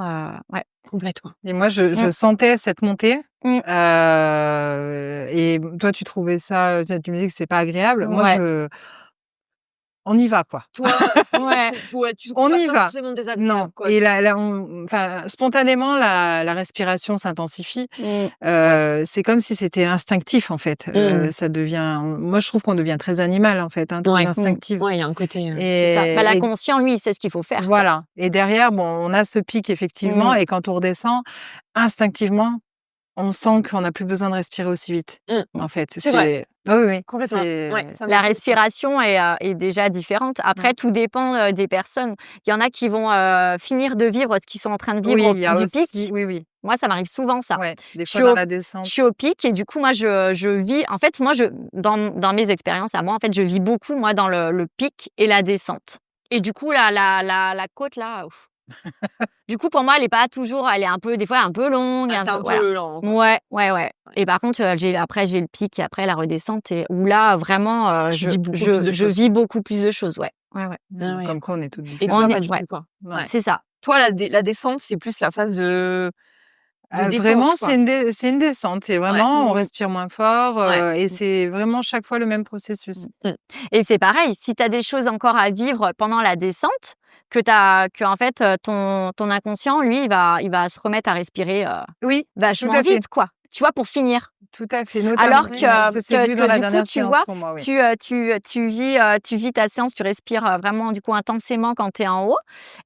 Complètement. Et moi je sentais cette montée. Et toi tu trouvais ça, tu me disais que c'est pas agréable. Moi on y va quoi. Toi, on y va. Non. Quoi. Et spontanément la respiration s'intensifie. C'est comme si c'était instinctif en fait. Ça devient. Moi je trouve qu'on devient très animal en fait, très instinctif. Il y a un côté. C'est ça. L'inconscient lui, il sait ce qu'il faut faire. Voilà. Et derrière, on a ce pic effectivement, et quand on redescend, instinctivement, on sent qu'on n'a plus besoin de respirer aussi vite. En fait, c'est vrai. Oui, complètement. La respiration est déjà différente. Après, tout dépend des personnes. Il y en a qui vont finir de vivre ce qu'ils sont en train de vivre du pic. Oui. Moi, ça m'arrive souvent ça. Des fois dans la descente. Je suis au pic et du coup, moi, je vis. En fait, moi, dans mes expériences à moi, en fait, je vis beaucoup moi dans le pic et la descente. Et du coup, la côte là. Ouf. Du coup, pour moi, elle est des fois un peu longue. C'est un peu lent. Ouais. Et par contre, après, j'ai le pic et après la redescente où là, vraiment, je vis beaucoup plus de choses. Ouais. Comme quoi, on est toutes Et différentes. toi, pas du tout, quoi. C'est ça. Toi, la descente, c'est plus la phase de détente, vraiment, quoi. c'est une descente. C'est vraiment, on respire moins fort et c'est vraiment chaque fois le même processus. Et c'est pareil, si tu as des choses encore à vivre pendant la descente, que en fait ton inconscient lui il va se remettre à respirer vachement vite quoi. Tu vois, pour finir. Tout à fait. Alors que ça s'est vu dans la dernière tu séance vois, pour moi, tu vis ta séance, tu respires vraiment du coup intensément quand tu es en haut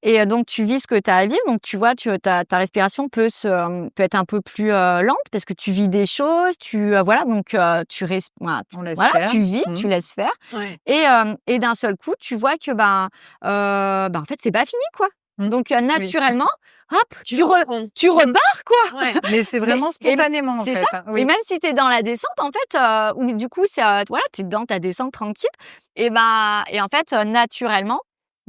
et donc tu vis ce que tu as à vivre. Donc tu vois, ta respiration peut être un peu plus lente parce que tu vis des choses, tu respires. Voilà, tu vis, tu laisses faire et d'un seul coup, tu vois que en fait, c'est pas fini quoi. Donc, naturellement, hop, tu repars, quoi. Ouais. Mais c'est vraiment spontanément, en c'est fait. ça. Et même si t'es dans la descente, en fait, où du coup, voilà, t'es dans ta descente tranquille. Et en fait, naturellement,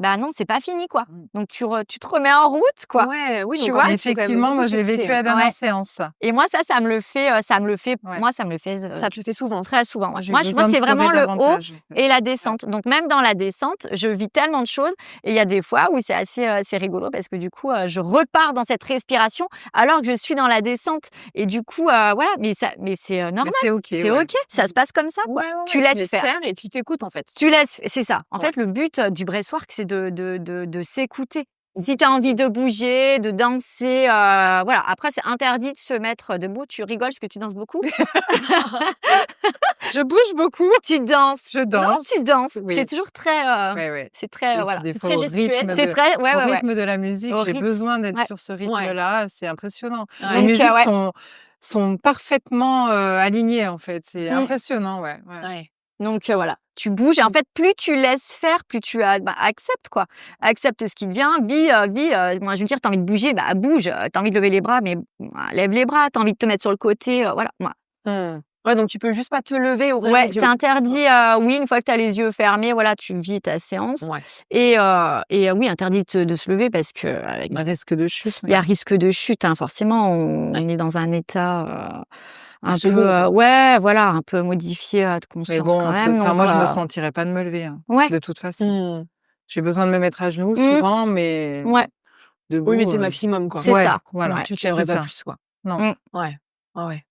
non, c'est pas fini, quoi. Donc, tu te remets en route, quoi. Ouais, oui, tu donc vois, en fait, faut quand même Effectivement, beaucoup moi, je l'ai s'écouter, vécu à la dernière séance, ça. Et moi, ça me le fait, Ouais. moi, ça me le fait ça te le fait souvent. très souvent. Moi, j'ai Moi, besoin de c'est vraiment crever le haut davantage. et la descente. Donc, même dans la descente, je vis tellement de choses. Et il y a des fois où c'est assez rigolo parce que du coup, je repars dans cette respiration alors que je suis dans la descente. Et du coup, voilà, mais c'est normal. Mais c'est OK. C'est ouais. OK. Ça se passe comme ça, quoi. Ouais, Tu laisses faire. et tu t'écoutes, en fait. C'est ça. En Ouais. fait, le but du breathwork, c'est de s'écouter. Si tu as envie de bouger, de danser, voilà. Après, c'est interdit de se mettre debout. Tu rigoles parce que tu danses beaucoup. Je bouge beaucoup. Tu danses. Je danse. Non, tu danses. Oui. C'est toujours très. Ouais. C'est très. Et Voilà. puis des C'est fois, très au gestuel. rythme, C'est très. Ouais. au rythme de la musique, Au j'ai rythme. besoin d'être Ouais. sur ce rythme-là. C'est impressionnant. Ouais. Les Donc, musiques sont parfaitement alignées, en fait. C'est impressionnant, ouais. Ouais. Donc, voilà. Tu bouges. Et en fait, plus tu laisses faire, plus tu acceptes, quoi. Accepte ce qui te vient. Vis. Moi, je veux dire, t'as envie de bouger, bouge. T'as envie de lever les bras, mais lève les bras. T'as envie de te mettre sur le côté, voilà. Ouais, donc tu peux juste pas te lever, ouvrir les yeux. C'est interdit. Oui, une fois que tu as les yeux fermés, voilà, tu vis ta séance. Ouais. Et oui, interdit de se lever parce que Il y a risque de chute. il y a risque de chute. Forcément, on est dans un état un second, peu, quoi. voilà, un peu modifié de conscience Mais bon, quand même. moi, je me sens. sentirais pas de me lever, Ouais. de toute façon. J'ai besoin de me mettre à genoux Mmh. souvent, mais Ouais. debout. Oui, mais c'est maximum, quoi. C'est ça. Voilà. Ouais. Tu te lèverais c'est pas ça. plus, quoi. Non. Ouais. Ouais.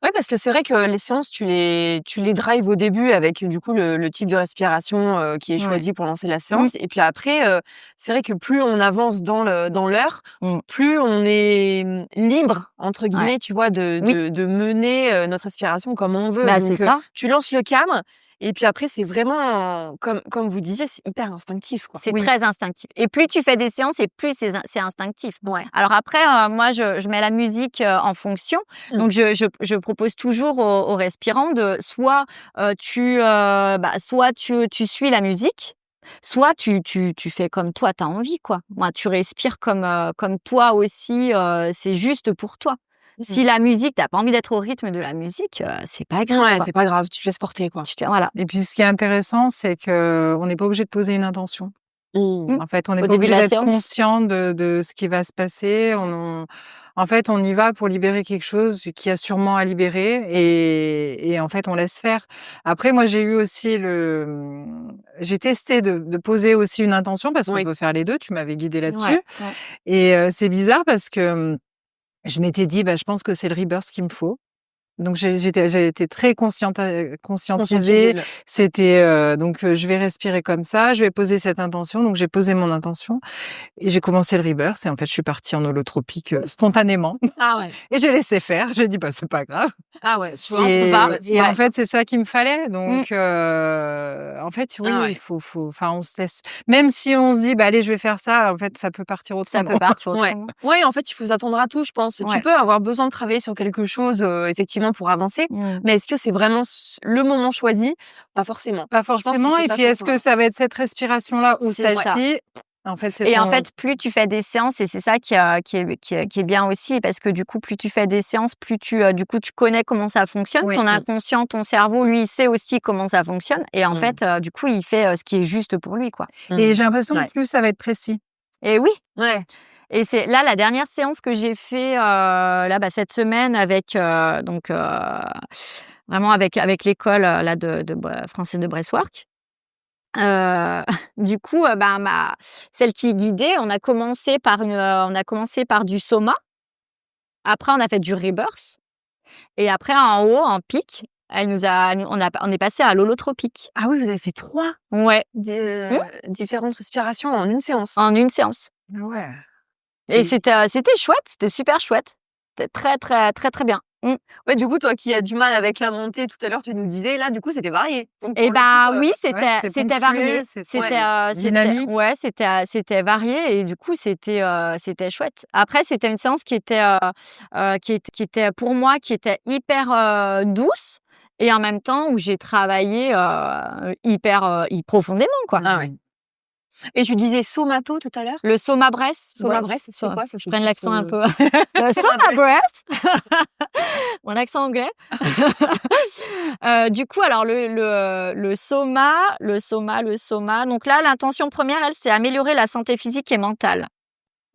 Ouais, parce que c'est vrai que les séances, tu les drives au début avec du coup le type de respiration qui est choisi pour lancer la séance. Et puis après, c'est vrai que plus on avance dans l'heure, plus on est libre entre guillemets, tu vois, de mener notre respiration comme on veut. Donc, c'est ça. tu lances le cadre. Et puis après, c'est vraiment, comme vous disiez, c'est hyper instinctif, quoi. C'est très instinctif. Et plus tu fais des séances, et plus c'est instinctif. Ouais. Alors après, moi, je mets la musique en fonction. Donc, je propose toujours aux respirants de soit tu suis la musique, soit tu fais comme toi, tu as envie, quoi. Moi, tu respires comme toi aussi, c'est juste pour toi. Si la musique, t'as pas envie d'être au rythme de la musique, c'est pas grave. Ouais, quoi. c'est pas grave, tu te laisses porter, quoi. Voilà. Et puis, ce qui est intéressant, c'est qu'on n'est pas obligé de poser une intention. En fait, on n'est pas obligé d'être conscient de ce qui va se passer. En fait, on y va pour libérer quelque chose qui a sûrement à libérer et en fait, on laisse faire. Après, moi, j'ai eu aussi j'ai testé de poser aussi une intention parce qu'on peut faire les deux. Tu m'avais guidée là-dessus. Ouais. Et c'est bizarre parce que je m'étais dit, je pense que c'est le rebirth qu'il me faut. Donc j'ai été très conscientisée. C'était donc je vais respirer comme ça, je vais poser cette intention. Donc j'ai posé mon intention et j'ai commencé le rebirth. Et en fait, je suis partie en holotropique spontanément. Ah ouais. Et j'ai laissé faire. J'ai dit c'est pas grave. Ah ouais. Tu vois, et en fait, c'est ça qu'il me fallait. Donc en fait, oui, il faut. Enfin, on se laisse. Même si on se dit allez, je vais faire ça. En fait, ça peut partir autrement. Ça peut partir autrement. Ouais, en fait, il faut s'attendre à tout, je pense. Tu peux avoir besoin de travailler sur quelque chose, effectivement, pour avancer. Mais est-ce que c'est vraiment le moment choisi? Pas forcément. Pas forcément. Et puis, est-ce que ça va être cette respiration-là ou celle-ci? En fait, en fait, plus tu fais des séances, et c'est ça qui est bien aussi, parce que du coup, plus tu fais des séances, plus tu connais comment ça fonctionne. Ton inconscient, ton cerveau, lui, il sait aussi comment ça fonctionne. Et en fait, du coup, il fait ce qui est juste pour lui, quoi. Et j'ai l'impression que plus ça va être précis. Et oui. Ouais. Et c'est là la dernière séance que j'ai fait cette semaine avec vraiment avec l'école là de française de breathwork. Du coup, celle qui guidait, on a commencé par du soma. Après, on a fait du rebirth. Et après, en haut, en pic, on est passé à l'holotropique. Ah oui, vous avez fait 3 différentes respirations en une séance. En une séance. Ouais. Et c'était chouette, c'était super chouette. C'était très, très, très, très bien. Ouais, du coup, toi qui as du mal avec la montée, tout à l'heure, tu nous disais, là, du coup, c'était varié. Et oui, c'était varié. C'était dynamique. C'était varié et du coup, c'était chouette. Après, c'était une séance qui était pour moi, qui était hyper douce et en même temps où j'ai travaillé hyper profondément, quoi. Ah ouais. Et tu disais somato tout à l'heure? Le Soma-Breast. Soma-Breast, c'est quoi ça? Je prenne l'accent un peu. Le Soma-Breast. Mon accent anglais. Du coup, alors le soma. Donc là, l'intention première, elle, c'est améliorer la santé physique et mentale.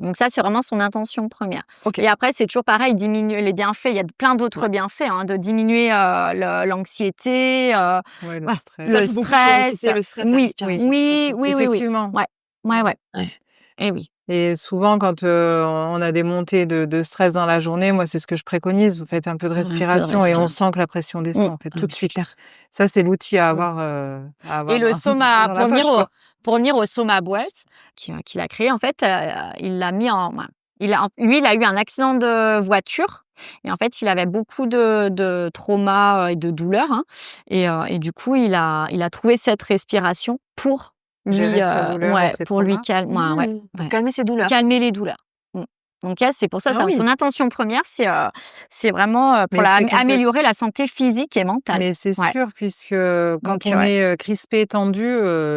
Donc ça, c'est vraiment son intention première. Okay. Et après, c'est toujours pareil, diminuer les bienfaits. Il y a plein d'autres bienfaits, de diminuer l'anxiété, le stress. Le stress. Le stress, oui, effectivement. Ouais. Et oui. Et souvent, quand on a des montées de stress dans la journée, moi, c'est ce que je préconise. Vous faites un peu de respiration et on sent que la pression descend, en fait, tout de suite. Ça, c'est l'outil à avoir. Et le Soma, pour revenir au Soma-Breast qu'il a créé, en fait, il l'a mis il a eu un accident de voiture. Et en fait, il avait beaucoup de traumas et de douleurs. Et du coup, il a trouvé cette respiration pour lui, pour lui calmer, pour calmer ses douleurs. Calmer les douleurs. Donc, c'est pour ça, son intention première, c'est vraiment pour améliorer la santé physique et mentale. Mais c'est sûr, puisque quand on est crispé, tendu,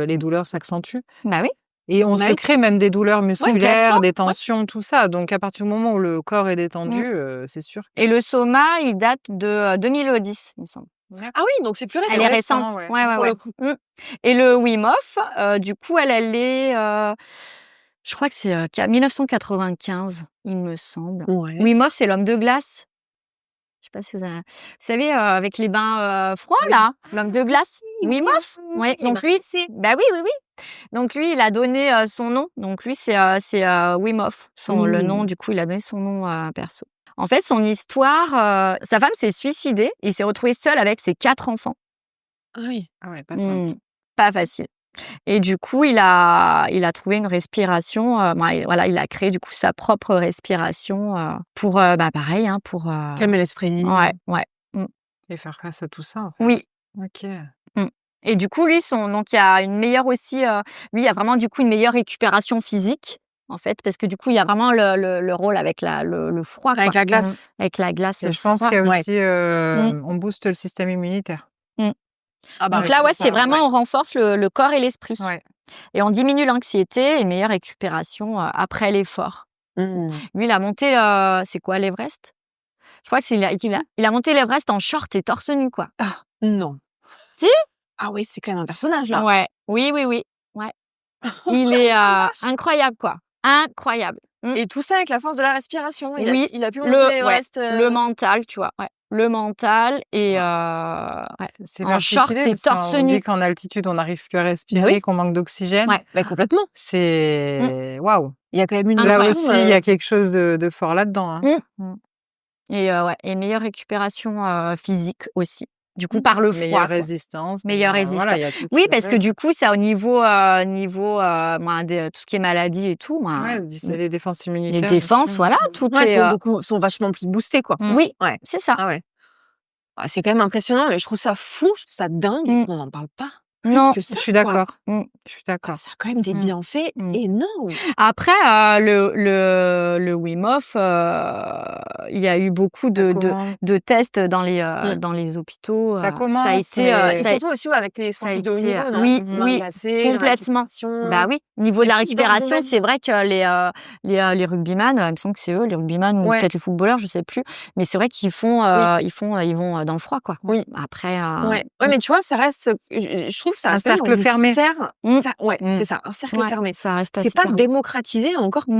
les douleurs s'accentuent. Bah oui. Et on se crée même des douleurs musculaires, des tensions, tout ça. Donc, à partir du moment où le corps est détendu, c'est sûr. Et le Soma, il date de 2010, il me semble. Ah oui, donc c'est plus récent. Elle est récente. Ouais. Et le Wim Hof, du coup, elle est... je crois que c'est 1995, il me semble. Ouais. Wim Hof, c'est l'homme de glace. Je sais pas si vous savez, avec les bains froids, là, l'homme de glace, Wim Hof. Ouais, donc lui, bah oui. Donc lui, il a donné son nom. Donc lui, c'est Wim Hof. Le nom, du coup, il a donné son nom perso. En fait, son histoire, sa femme s'est suicidée et il s'est retrouvé seul avec ses 4 enfants. Ah oui. Ah ouais, pas simple. Pas facile. Et du coup, il a trouvé une respiration. Il a créé du coup sa propre respiration pour, pareil, pour calmer l'esprit. Ouais. Et faire face à tout ça. En fait. Oui. Ok. Et du coup, lui, donc il y a une meilleure aussi. Lui, il y a vraiment du coup une meilleure récupération physique. En fait, parce que du coup, il y a vraiment le rôle avec le froid. Avec la glace. Avec la glace. Et je pense qu'il y a aussi, on booste le système immunitaire. Donc là, c'est vraiment, on renforce le corps et l'esprit. Ouais. Et on diminue l'anxiété et une meilleure récupération après l'effort. Lui, il a monté, c'est quoi, l'Everest? Je crois qu'il a monté l'Everest en short et torse nu, quoi. Ah, non. Si? Ah oui, c'est quand même un personnage, là. Ouais. Oui. Ouais. Il est incroyable, quoi. Incroyable. Et tout ça avec la force de la respiration. Il a pu monter l'Everest. Le mental, tu vois. Ouais. Le mental et c'est en short et torse nu. On dit qu'en altitude, on n'arrive plus à respirer, qu'on manque d'oxygène. Ouais, complètement. C'est waouh. Il y a quand même une là aussi, il y a quelque chose de fort là-dedans. Et meilleure récupération physique aussi. Du coup, par le froid. Meilleure résistance. Voilà, oui, parce que du coup, ça au niveau de tout ce qui est maladie et tout. Les défenses immunitaires. Les défenses, voilà, tout sont vachement plus boostées, quoi. Oui, c'est ça. Ah ouais. C'est quand même impressionnant, mais je trouve ça fou, je trouve ça dingue qu'on n'en parle pas. Non, je suis d'accord. Je suis d'accord. Ça a quand même des bienfaits énormes. Après, le Wim Hof, il y a eu beaucoup de tests dans les hôpitaux. Ça commence. Ça a été surtout aussi avec les sportifs de haut niveau, non? Oui, complètement. Bah oui, niveau de la récupération, c'est vrai que les rugbyman, il me semble que c'est eux, les rugbyman ou peut-être les footballeurs, je sais plus, mais c'est vrai qu'ils font, ils vont dans le froid, quoi. Oui. Après. Ouais, mais tu vois, ça reste, je trouve, ça un cercle fermé. C'est ça, un cercle fermé. Ça reste assez c'est pas démocratisé encore pour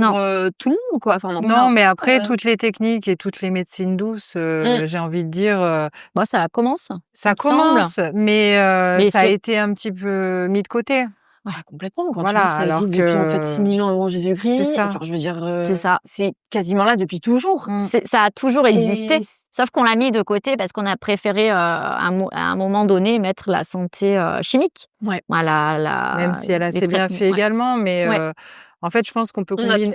tout le monde, quoi. Enfin, non, mais après, toutes les techniques et toutes les médecines douces, j'ai envie de dire. Moi, ça commence. Ça commence, mais ça a été un petit peu mis de côté. Complètement. Quand tu vois, ça existe depuis en fait 6 000 ans avant Jésus-Christ. C'est ça. Enfin, je veux dire, c'est ça. C'est quasiment là depuis toujours. Ça a toujours existé. Sauf qu'on l'a mis de côté parce qu'on a préféré, à un moment donné, mettre la santé chimique. Ouais. Voilà, même si elle a assez bien fait également, mais en fait, je pense qu'on peut combiner.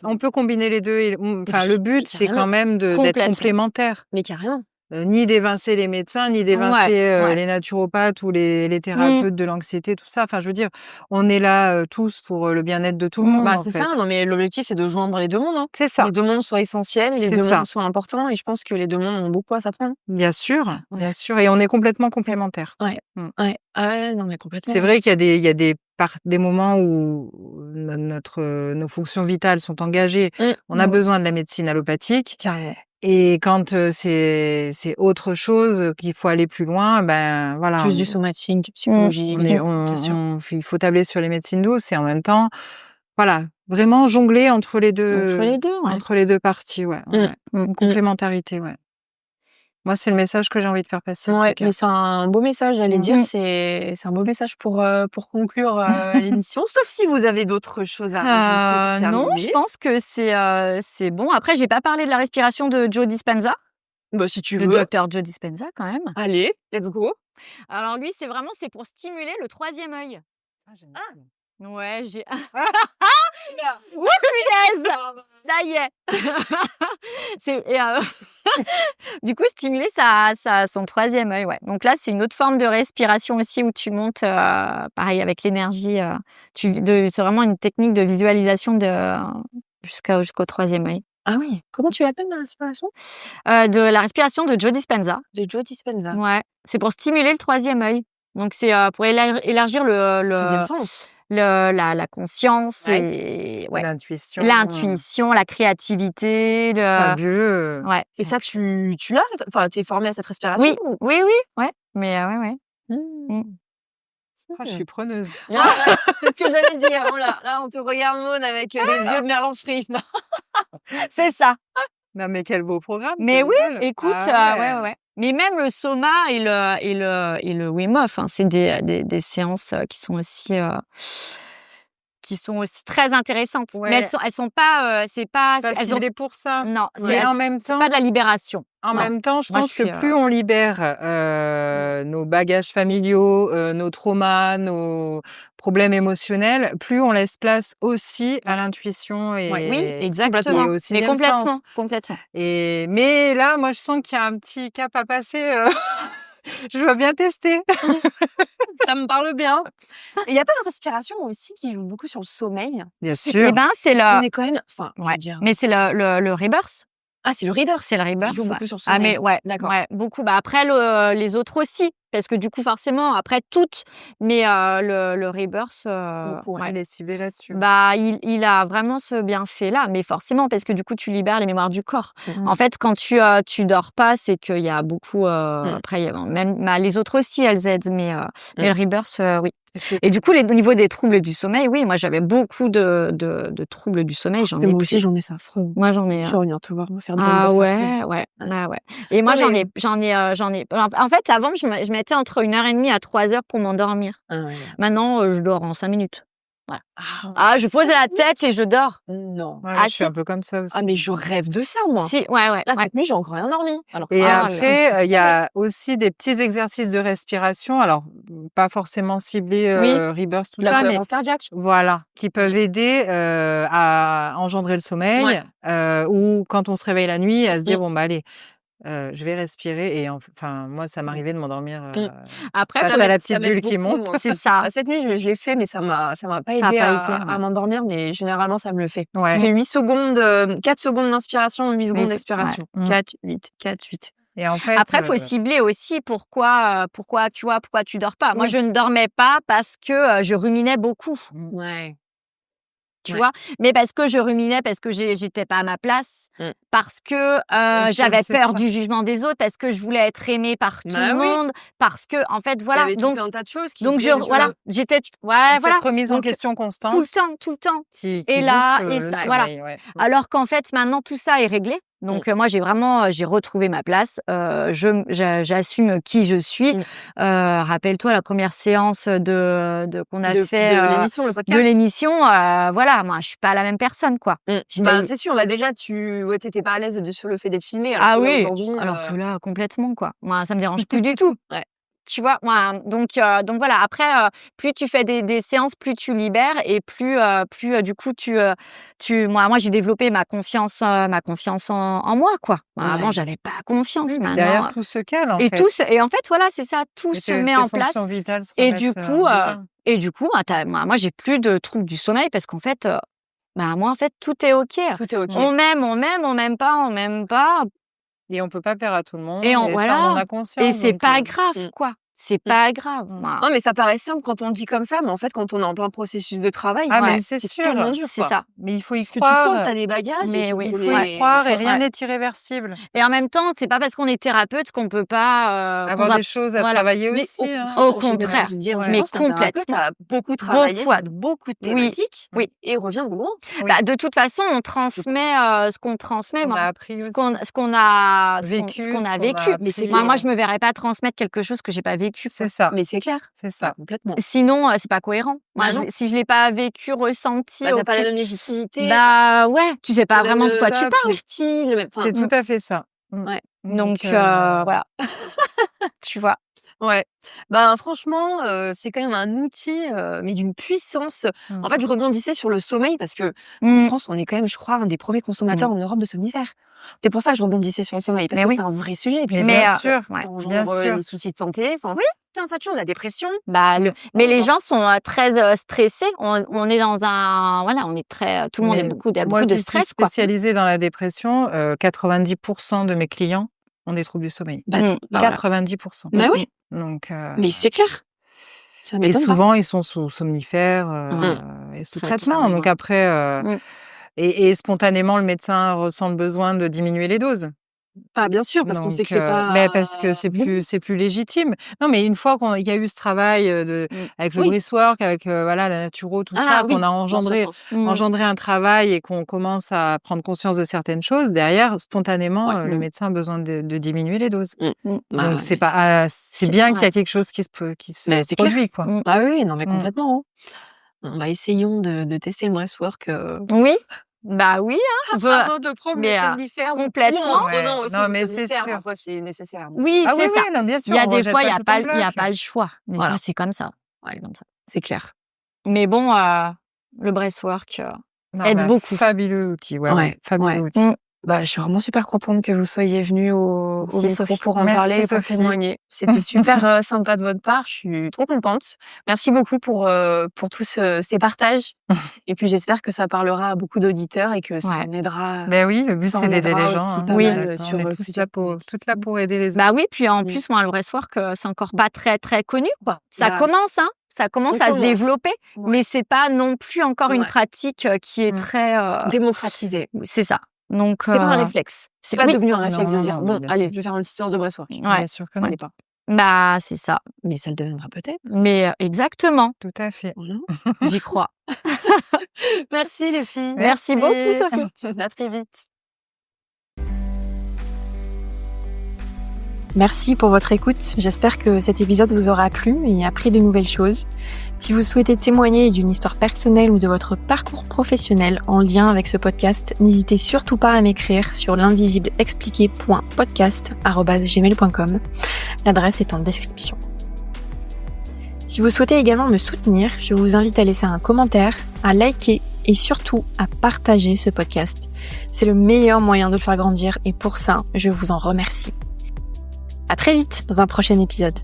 On peut combiner les deux. Enfin, le but, c'est quand même d'être complémentaire. Mais carrément. ni d'évincer les médecins, ni d'évincer les naturopathes ou les thérapeutes de l'anxiété, tout ça. Enfin, je veux dire, on est là tous pour le bien-être de tout le monde. Bah, en c'est fait. ça. Non, mais l'objectif, c'est de joindre les deux mondes. Hein. C'est ça. Les deux mondes sont essentiels, les deux mondes sont importants, et je pense que les deux mondes ont beaucoup à s'apprendre. Bien sûr, bien sûr. Et on est complètement complémentaires. Ouais. Ah ouais, non, mais complètement. C'est vrai qu'il y a des moments où nos fonctions vitales sont engagées. On a besoin de la médecine allopathique. Carrément. Et quand c'est autre chose, qu'il faut aller plus loin, ben voilà. Plus du somatique, du psychologique. Il faut tabler sur les médecines douces et en même temps, voilà, vraiment jongler entre les deux parties, une complémentarité, Moi, c'est le message que j'ai envie de faire passer. Ouais, mais c'est un beau message, j'allais dire. C'est un beau message pour conclure l'émission. Sauf si vous avez d'autres choses à rajouter. Non, je pense que c'est bon. Après, j'ai pas parlé de la respiration de Joe Dispenza. Bah, si tu le veux. docteur Joe Dispenza, quand même. Allez, let's go. Alors lui, c'est pour stimuler le troisième œil. Ouais, j'ai... Ouh, punaise! Ça y est. Du coup, stimuler son troisième œil, Donc là, c'est une autre forme de respiration aussi où tu montes, pareil, avec l'énergie. C'est vraiment une technique de visualisation jusqu'au troisième œil. Ah oui. Comment tu l'appelles, la respiration? De la respiration de Joe Dispenza. De Joe Dispenza. Ouais. C'est pour stimuler le troisième œil. Donc, c'est pour élargir le sixième sens. La conscience et l'intuition, la créativité, fabuleux. Ouais. Et ça, tu l'as, enfin, t'es formée à cette respiration? Oui, ouais. Mais ouais. Je suis preneuse. C'est ce que j'allais dire. Oh là, on te regarde, Maud, avec des yeux de merlan frit. C'est ça. Non, mais quel beau programme. Mais oui, écoute, ouais. Mais même le soma et le Wim Hof, c'est des séances qui sont aussi très intéressantes. Mais elles sont pas, elles sont pour ça. Non, en même temps, pas de la libération. En même temps, je pense que plus on libère nos bagages familiaux, nos traumas, nos problèmes émotionnels, plus on laisse place aussi à l'intuition et oui, exactement. Et au sixième sens. Complètement. Mais là, moi, je sens qu'il y a un petit cap à passer. Je veux bien tester. Ça me parle bien. Il n'y a pas de respiration aussi qui joue beaucoup sur le sommeil? Bien sûr. Eh ben, on est quand même, je veux dire. Mais c'est le rebirth. Ah, c'est le rebirth. C'est le rebirth. Qui joue beaucoup sur le sommeil. Ah, mais d'accord. Ouais, beaucoup. Bah après les autres aussi, parce que du coup forcément après toutes, mais le rebirth. Il est ciblé là-dessus. Bah il a vraiment ce bienfait là, mais forcément parce que du coup tu libères les mémoires du corps. En fait, quand tu dors pas, c'est qu'il y a beaucoup. Après, il y a même les autres aussi elles aident, mais le rebirth, oui. Et du coup, au niveau des troubles du sommeil, oui, moi j'avais beaucoup de troubles du sommeil. Moi aussi, j'en ai ça. Moi, j'en ai. Je vais venir te voir, me faire des ouais. Et moi, j'en ai. En fait, avant, je mettais entre 1h30 à 3h pour m'endormir. Maintenant, je dors en 5 minutes. Voilà. Je pose la tête et je dors. Non. Je suis un peu comme ça aussi. Ah, mais je rêve de ça, moi. Si, ouais. Là, cette nuit, j'ai encore rien dormi. Et après, il y a aussi des petits exercices de respiration. Alors, pas forcément ciblés rebirth, tout ça, mais cardiaque. Voilà, qui peuvent aider à engendrer le sommeil ou quand on se réveille la nuit, à se dire bon bah allez. Je vais respirer et enfin moi ça m'arrivait de m'endormir après face à la petite bulle qui monte. C'est ça. Cette nuit je l'ai fait mais ça m'a pas aidé à m'endormir, mais généralement ça me le fait. Je fais 8 secondes 4 secondes d'inspiration, 8 secondes d'expiration. 4 8 4 8. Et en fait après faut cibler aussi pourquoi tu dors pas. Moi je ne dormais pas parce que je ruminais beaucoup. Tu vois, mais parce que je ruminais, parce que j'étais pas à ma place, parce que j'avais peur du jugement des autres, parce que je voulais être aimée par tout le monde, parce que en fait voilà. Donc tout un tas de choses qui donc j'étais cette remise en question constante. Tout le temps. Qui et là bouffe, et ça voilà. Alors qu'en fait maintenant tout ça est réglé. Donc moi j'ai retrouvé ma place, j'assume qui je suis. Rappelle-toi la première séance qu'on a fait de l'émission, le podcast. De l'émission, voilà, moi je suis pas la même personne quoi. C'est sûr, déjà t'étais pas à l'aise sur le fait d'être filmée. Alors que là, aujourd'hui, alors que là complètement quoi. Moi ça me dérange plus du tout. Tu vois, donc voilà. Après, plus tu fais des séances, plus tu libères et plus du coup moi j'ai développé ma confiance en moi, quoi. Avant, j'avais pas confiance. Oui, maintenant. Derrière tout se cale, en fait. Et en fait, voilà, c'est ça, tout se met en place. Et du coup, moi, j'ai plus de troubles du sommeil parce qu'en fait, moi, en fait, tout est OK. Tout est OK. On m'aime pas. Et on peut pas plaire à tout le monde. Et ça, on en a conscience. Et c'est pas grave, quoi. C'est pas grave. Non, mais ça paraît simple quand on le dit comme ça, mais en fait, quand on est en plein processus de travail, mais c'est sûr. tellement dur. C'est ça. Mais il faut y croire. croire. Parce que tu sens que t'as des bagages. Mais il faut y croire et rien n'est irréversible. Et en même temps, c'est pas parce qu'on est thérapeute qu'on peut pas avoir des choses à travailler mais aussi. Au contraire. Mais complètement. T'as beaucoup travaillé sur beaucoup de thématiques. Oui. Et revient au bout. De toute façon, on transmet ce qu'on transmet. On a appris aussi. Ce qu'on a vécu. Moi, je me verrais pas transmettre quelque chose que j'ai pas vécu. C'est ça. Mais c'est clair. C'est ça. Complètement. Sinon, c'est pas cohérent. Moi, si je l'ai pas vécu, ressenti. T'as pas la même légitimité. Ouais. Tu sais pas vraiment de quoi tu parles. C'est tout à fait ça. Ouais. Donc, voilà. Tu vois. Ouais. Franchement, c'est quand même un outil, mais d'une puissance. En fait, je rebondissais sur le sommeil parce que en France, on est quand même, je crois, un des premiers consommateurs en Europe de somnifères. C'est pour ça que je rebondissais sur le sommeil parce que c'est un vrai sujet. Et puis, bien sûr, les soucis de santé, un tas de choses, la dépression. Mais les gens sont très stressés. On est dans on est très, tout le monde a beaucoup de stress. Moi, je suis spécialisée dans la dépression. 90% de mes clients ont des troubles du sommeil. 90%. Bah oui. Donc, mais c'est clair. Et souvent, ils sont sous somnifères et sous traitement. Donc après, et spontanément, le médecin ressent le besoin de diminuer les doses. Bien sûr, parce qu'on sait que c'est pas. Mais parce que c'est plus légitime. Non, mais une fois qu'il y a eu ce travail avec le breathwork, avec la naturo, tout ça, qu'on a engendré un travail et qu'on commence à prendre conscience de certaines choses, derrière, spontanément, le médecin a besoin de diminuer les doses. Donc c'est bien qu'il y a quelque chose qui se produit, quoi. Oui, non, mais complètement. Essayons de tester le breathwork. Oui. Oui, avant de prendre le somnifère complètement. Non, mais c'est sûr. Parfois, c'est nécessaire. Oui, c'est ça. Non, bien sûr, il y a des fois, il y a pas le choix. Des fois, c'est comme ça. Ouais, comme ça. C'est clair. Mais bon, le breathwork aide beaucoup. Fabuleux outil. Fabuleux outil. Je suis vraiment super contente que vous soyez venus au micro pour en parler et pour témoigner. C'était super sympa de votre part. Je suis trop contente. Merci beaucoup pour tous ces partages. Et puis, j'espère que ça parlera à beaucoup d'auditeurs et que ça en aidera. Oui, le but, c'est d'aider les gens. On est tous là pour aider les autres. Oui, puis en plus, moi, le breathwork, c'est encore pas très, très connu, quoi. Ça commence, Ça commence à se développer, mais c'est pas non plus encore une pratique qui est très démocratisée. C'est ça. Donc, c'est pas un réflexe. C'est pas devenu un réflexe de dire allez, je vais faire une petite séance de breathwork. Bien sûr que non. Pas. C'est ça. Mais ça le deviendra peut-être. Mais exactement. Tout à fait. J'y crois. Merci les filles. Merci beaucoup Sophie. À très vite. Merci pour votre écoute. J'espère que cet épisode vous aura plu et appris de nouvelles choses. Si vous souhaitez témoigner d'une histoire personnelle ou de votre parcours professionnel en lien avec ce podcast, n'hésitez surtout pas à m'écrire sur l'invisibleexpliqué.podcast@gmail.com. L'adresse est en description. Si vous souhaitez également me soutenir, je vous invite à laisser un commentaire, à liker et surtout à partager ce podcast. C'est le meilleur moyen de le faire grandir et pour ça, je vous en remercie. À très vite dans un prochain épisode.